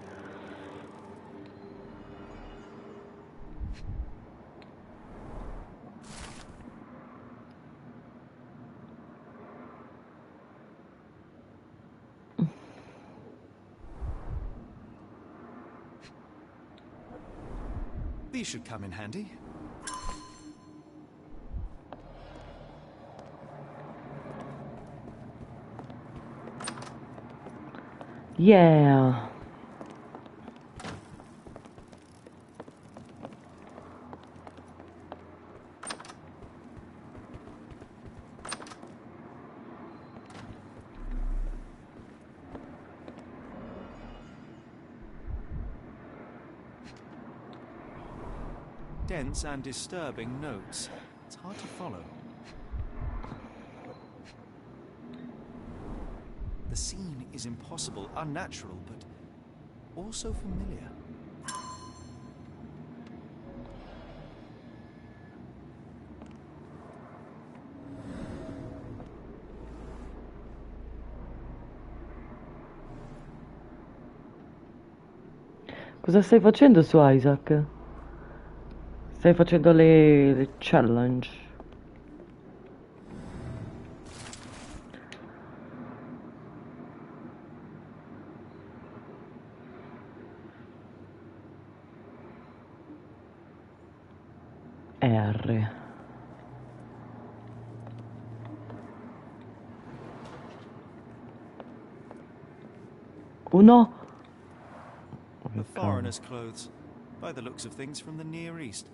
These should come in handy. Yeah. Dense and disturbing notes. It's hard to follow. The scene is impossible, unnatural, but also familiar. Cosa stai facendo su Isaac? Stai facendo le challenge. R. Uno. The foreigner's clothes, by the looks of things from the Near East.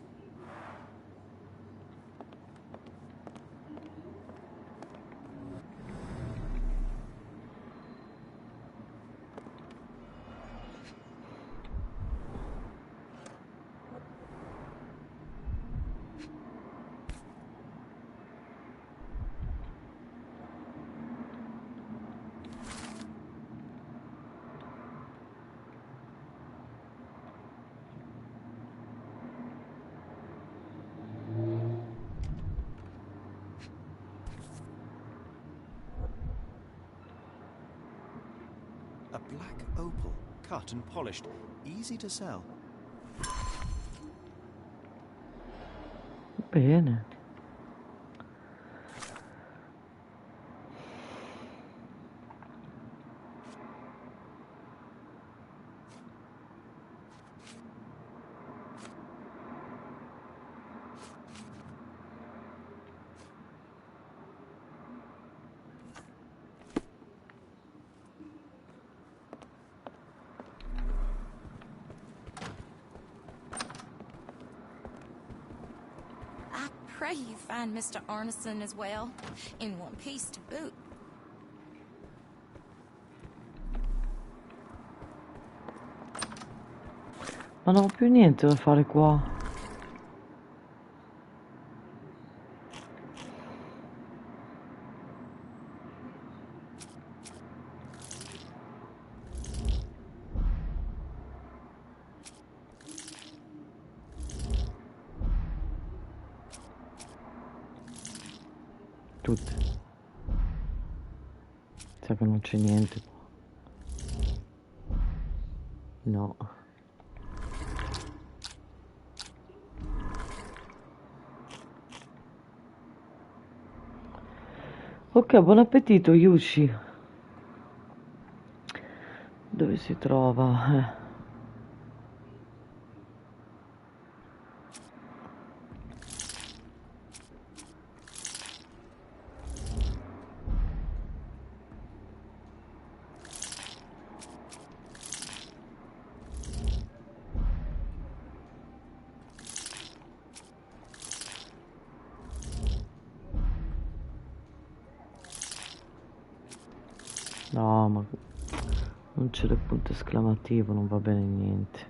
A black opal, cut and polished, easy to sell. Bene. Pray you find Mr. Arneson as well, in one piece to boot. Ma non ho più niente da fare qua. Tutte. Sa che non c'è niente qua. No. Ok, buon appetito, Yushi. Dove si trova? No, ma non c'è il punto esclamativo, non va bene niente.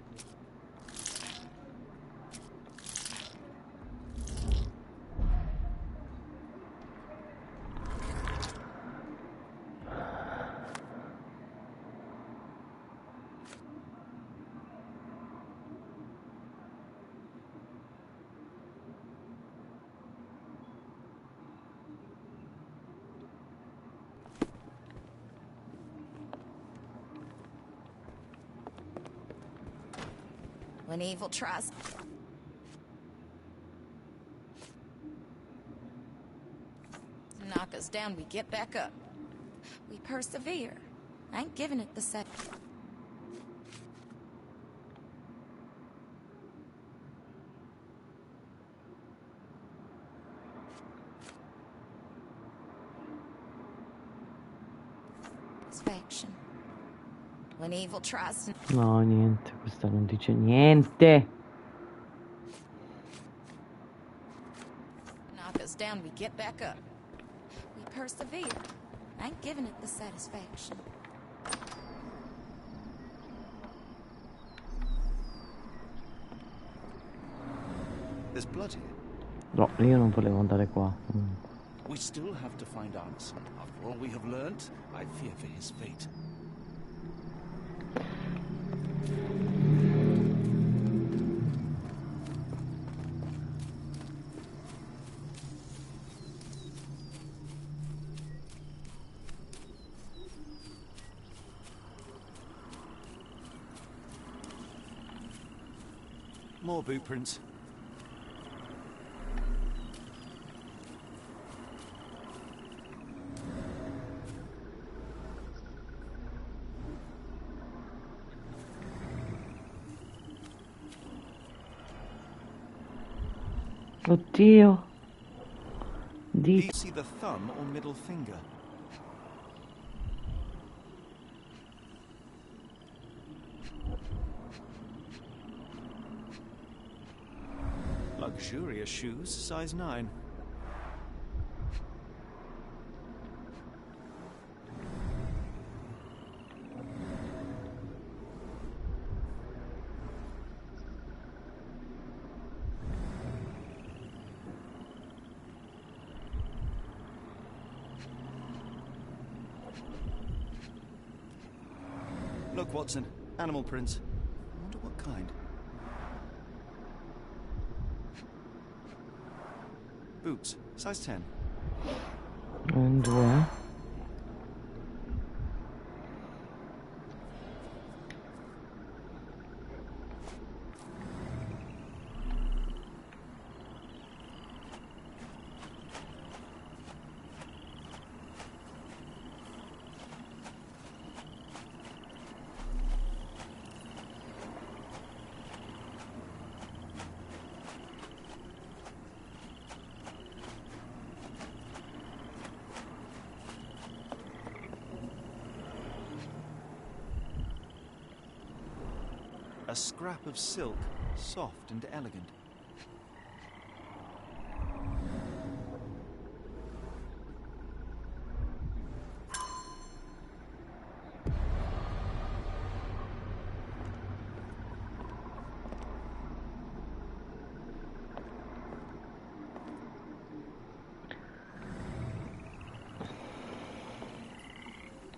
When evil tries to knock us down, we get back up. We persevere. I ain't giving it the second. When evil tries to No, niente, questa non dice niente. knock us down, we get back up. We persevere. I ain't giving it the satisfaction. There's blood here. No, io non volevo andare qua. We still have to find Anderson. After all we have learned, I fear for his fate. More boot prints. Oddio. Do you see the thumb or middle finger? Luxurious shoes, size 9. Look, Watson. Animal prints. I wonder what kind. Boots. Size 10. And where? A scrap of silk, soft and elegant.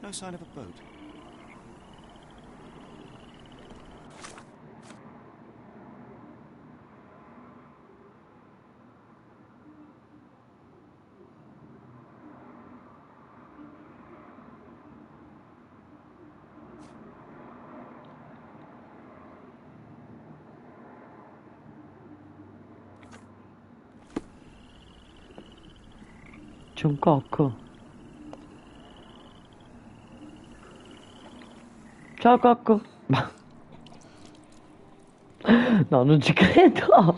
No sign of a boat. C'è un cocco. Ciao cocco. No, non ci credo.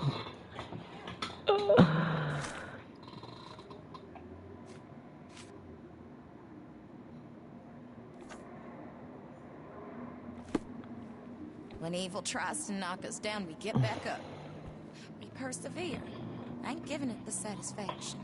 When evil tries to knock us down, we get back up. We persevere. I ain't giving it the satisfaction.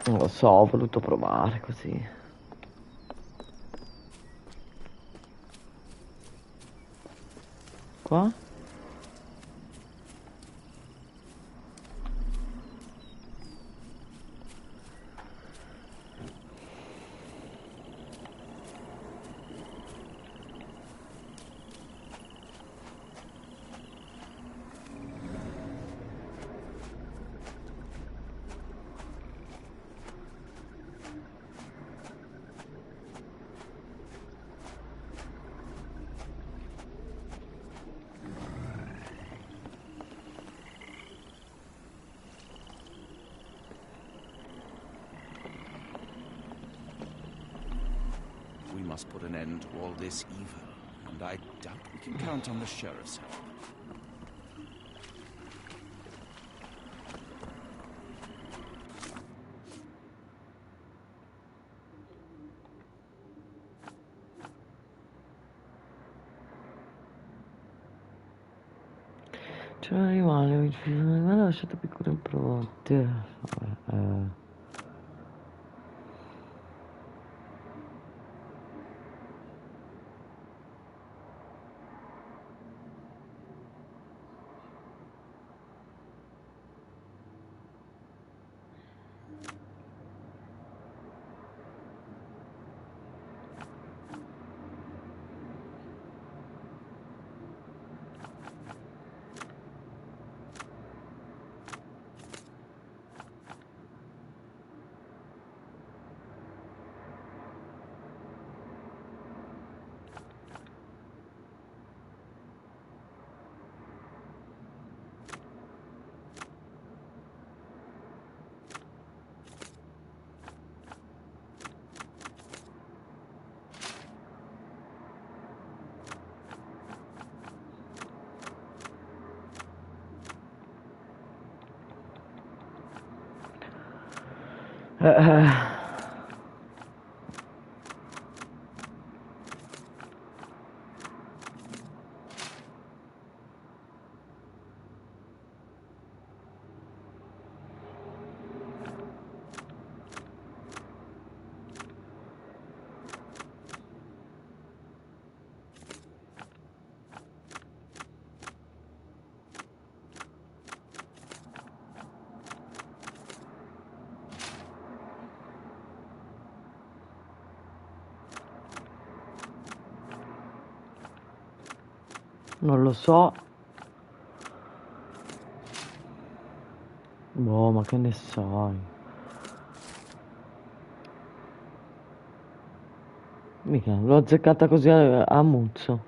Non lo so, ho voluto provare così. Qua? We must put an end to all this evil, and I doubt we can count on the sheriff's help. C'è un animale lasciato piccolo in prodotti. Non lo so. Boh, ma che ne sai? Mica, l'ho azzeccata così a muzzo.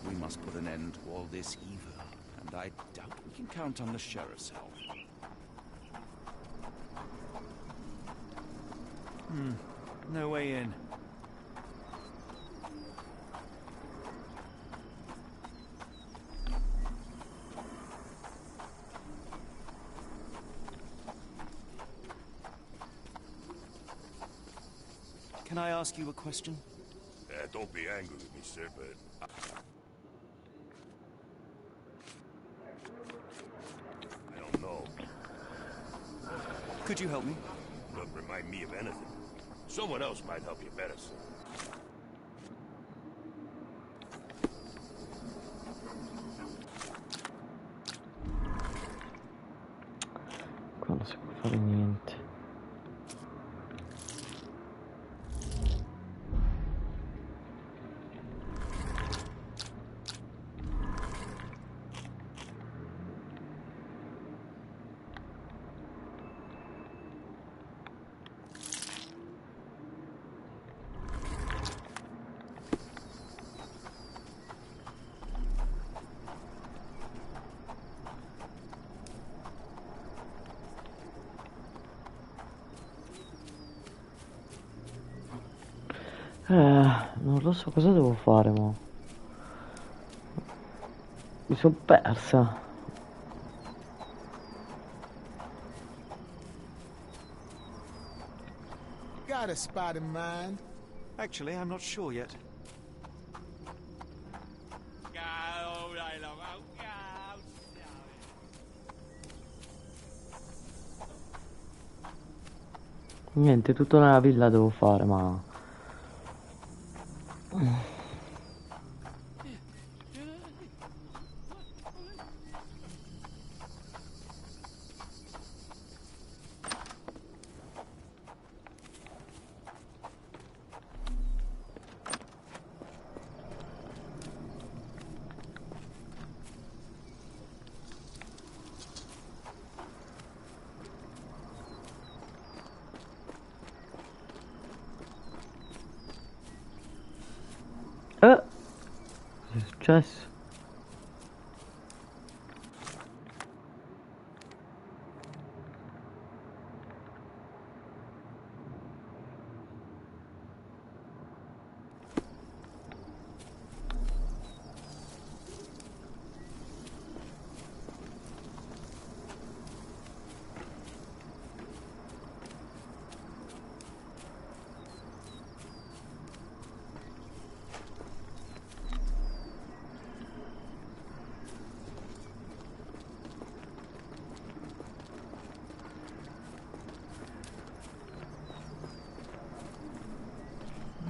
We must put an end to all this evil, and I doubt we can count on the sheriff's help. No way in. Can I ask you a question? Don't be angry with me, sir, but... I don't know. Could you help me? Don't remind me of anything. Someone else might help you better, sir. Qua non si può fare niente. Non lo so cosa devo fare, mo. Mi sono persa. Got a spot in mind? Actually, I'm not sure yet. Niente, tutto nella villa devo fare, ma... Cosa è successo?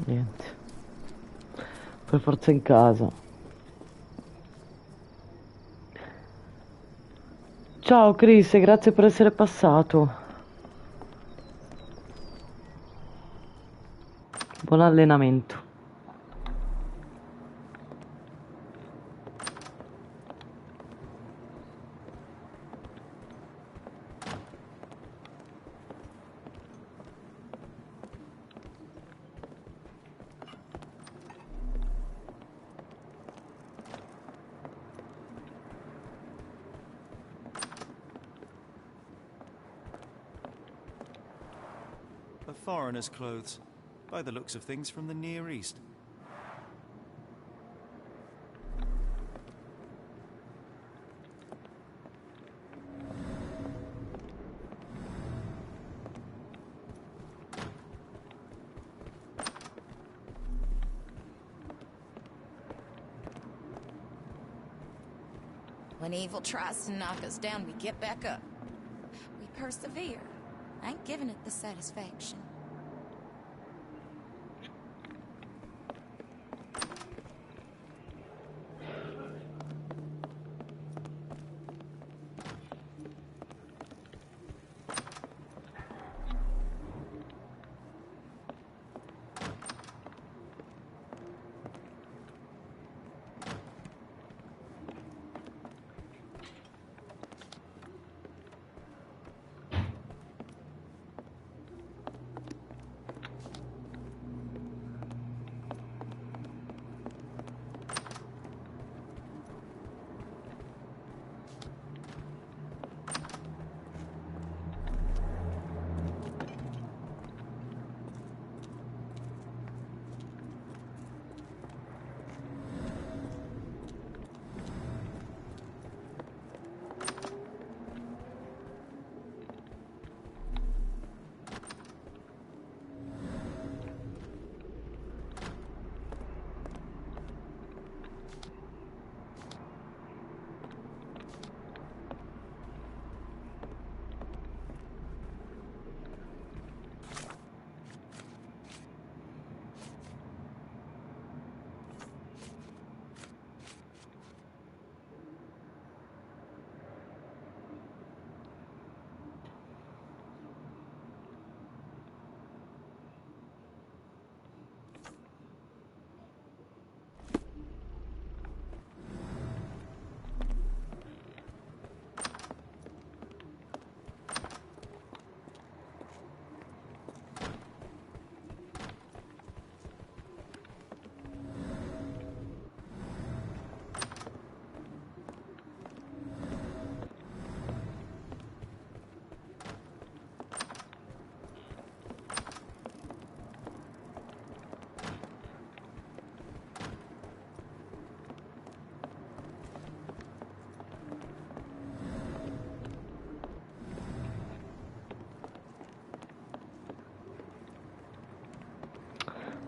Niente. Per forza in casa. Ciao Chris, e grazie per essere passato. Buon allenamento. A foreigner's clothes, by the looks of things from the Near East. When evil tries to knock us down, we get back up. We persevere. I ain't giving it the satisfaction.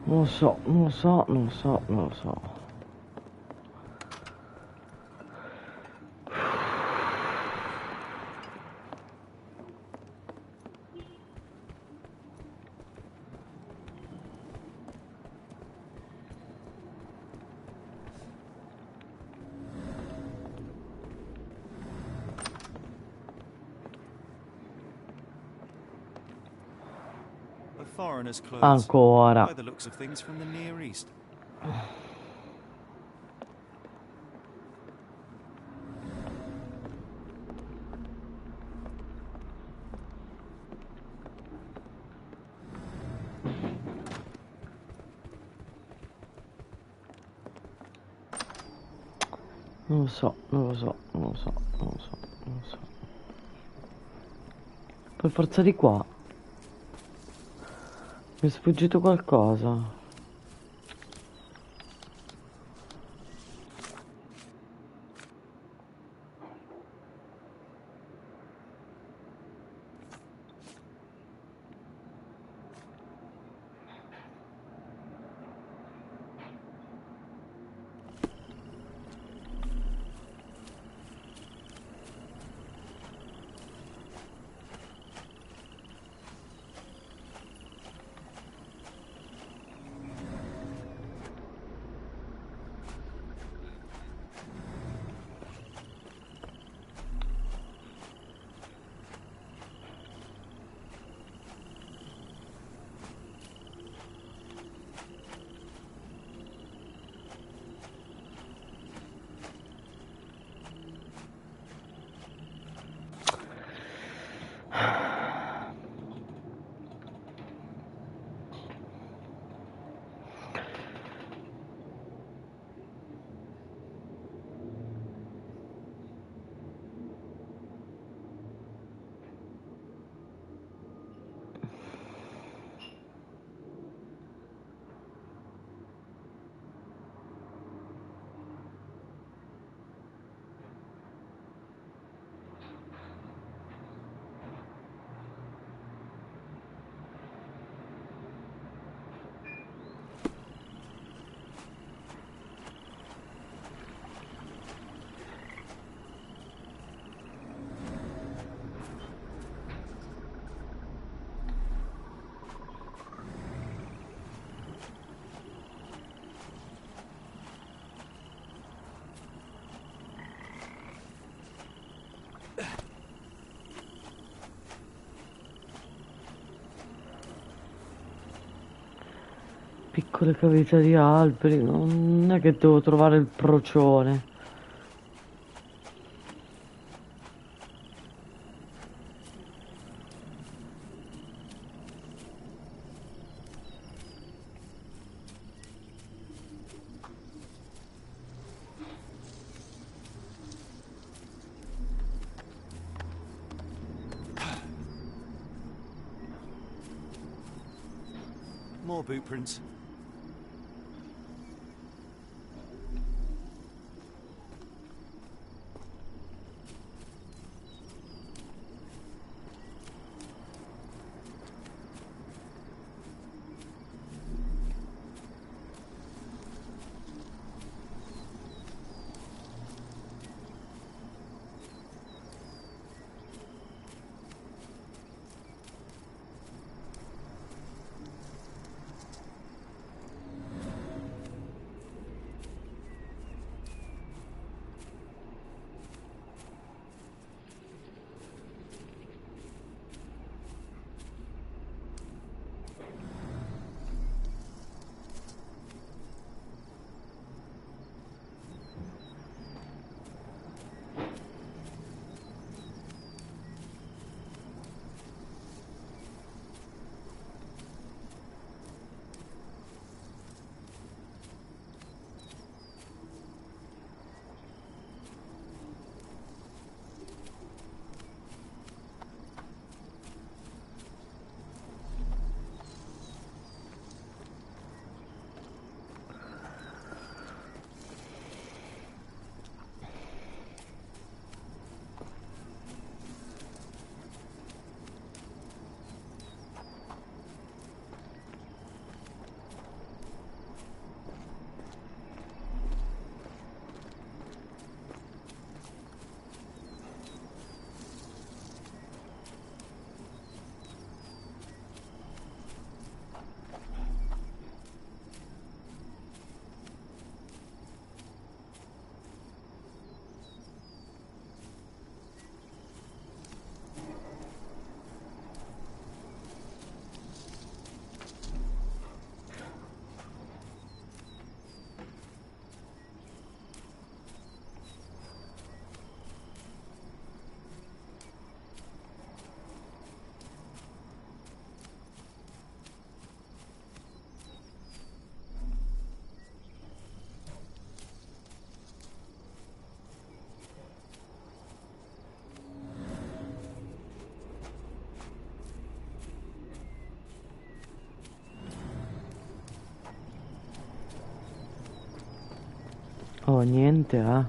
Non lo so, non lo so, non lo so, non lo so. A foreigner's clothes. Ancora. By the looks of things from the Near East. Non lo so, non lo so, non lo so, non lo so, non lo so. Per forza di qua. Mi è sfuggito qualcosa. Piccole cavità di alberi, non è che devo trovare il procione. More boot prints. Oh, niente, ah.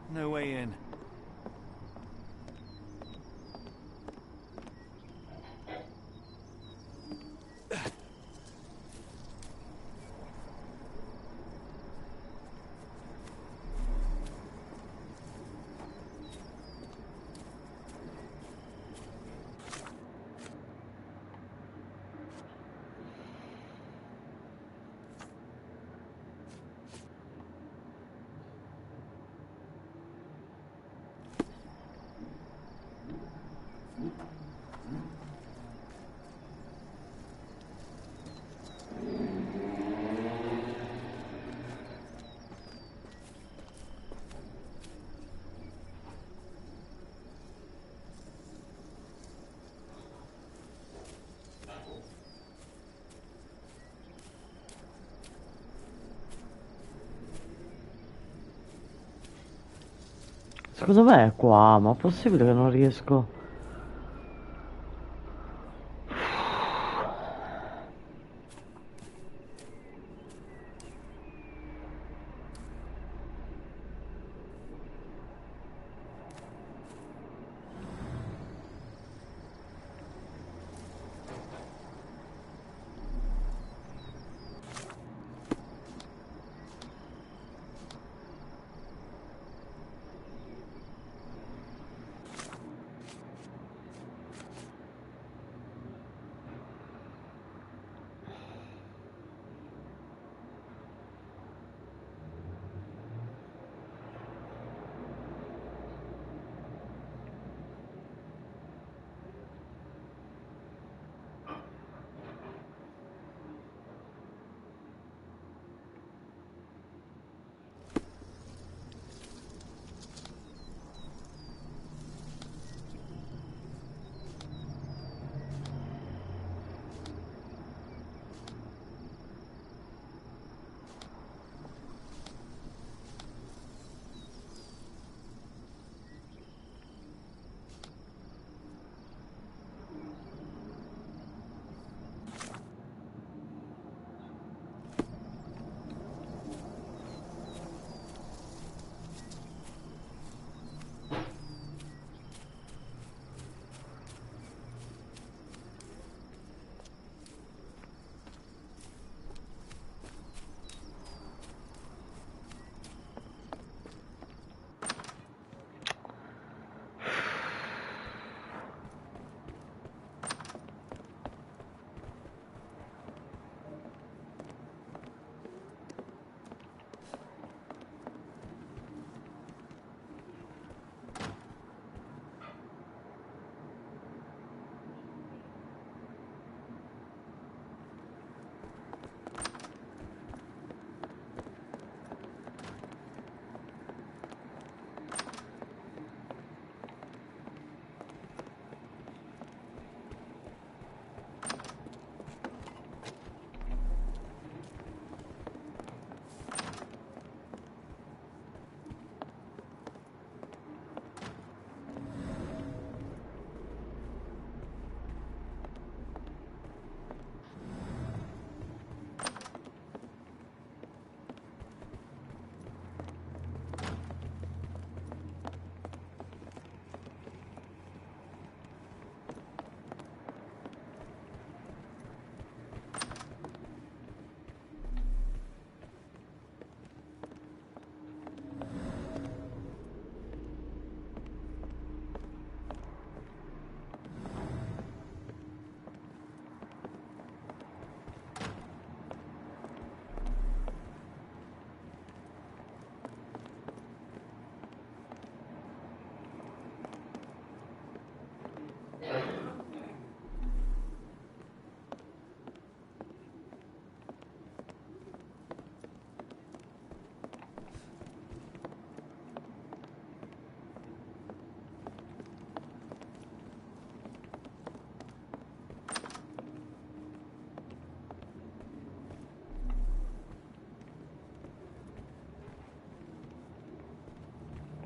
No way in. Secondo me è qua, ma è possibile che non riesco?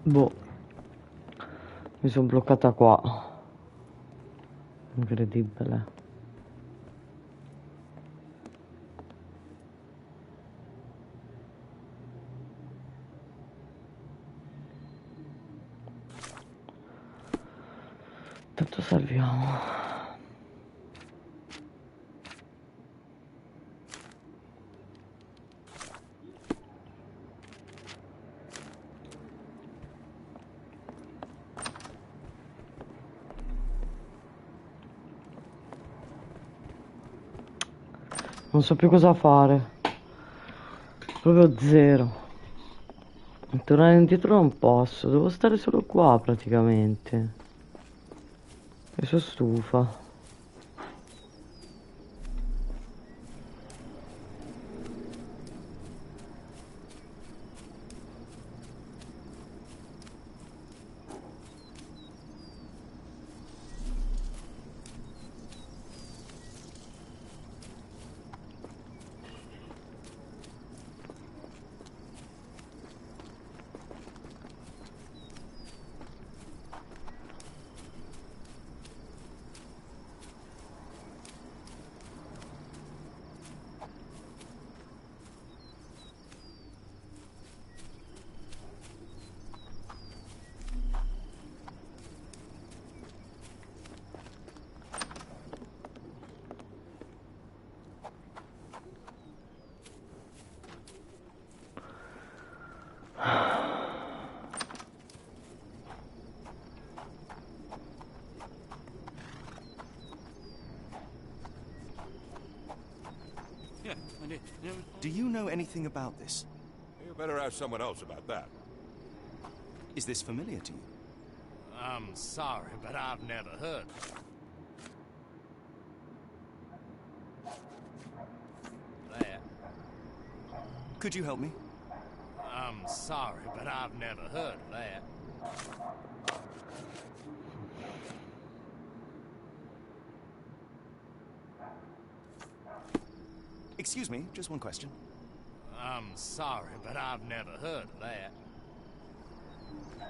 Boh. Mi sono bloccata qua. Incredibile. Tanto salviamo. Non so più cosa fare. Proprio zero. Tornare indietro non posso. Devo stare solo qua praticamente. E sono stufa. Do you know anything about this? You better ask someone else about that. Is this familiar to you? I'm sorry, but I've never heard. That. Could you help me? I'm sorry, but I've never heard of that. Excuse me, just one question. I'm sorry, but I've never heard of that.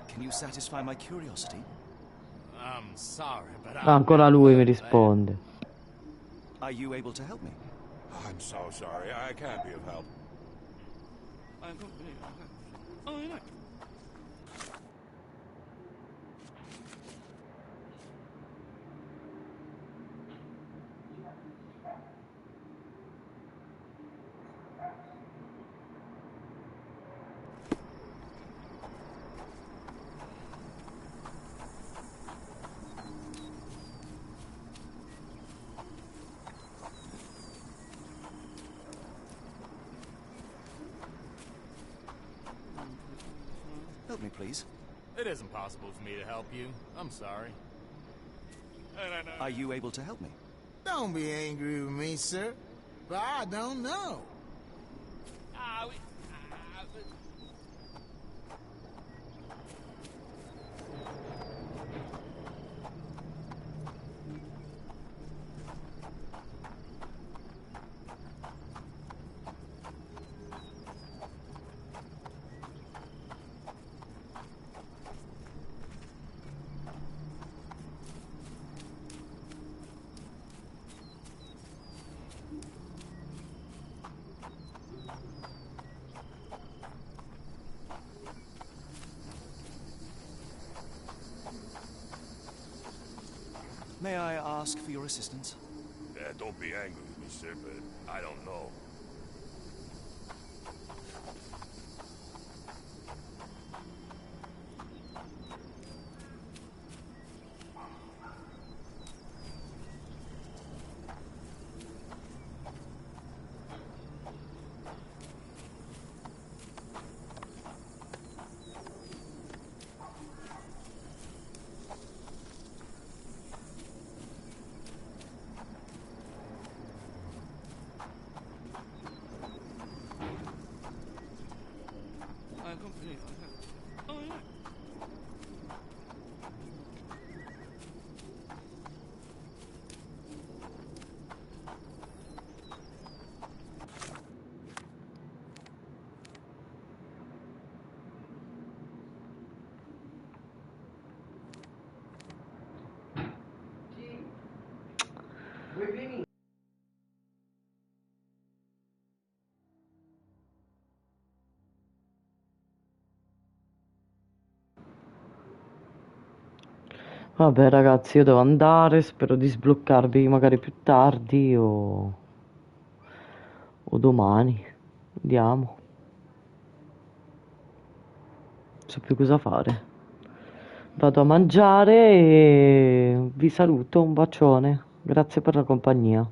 Can you satisfy my curiosity? I'm sorry, but I've Ancora never lui mi heard of that. risponde. Are you able to help me? I'm so sorry. I can't be of help. Help me, please. It isn't possible for me to help you. I'm sorry. Are you able to help me? Don't be angry with me, sir, but I don't know. May I ask for your assistance? Don't be angry with me, sir, but I don't know. Vabbè ragazzi, io devo andare, spero di sbloccarvi magari più tardi o domani. Vediamo. Non so più cosa fare. Vado a mangiare e vi saluto, un bacione. Grazie per la compagnia.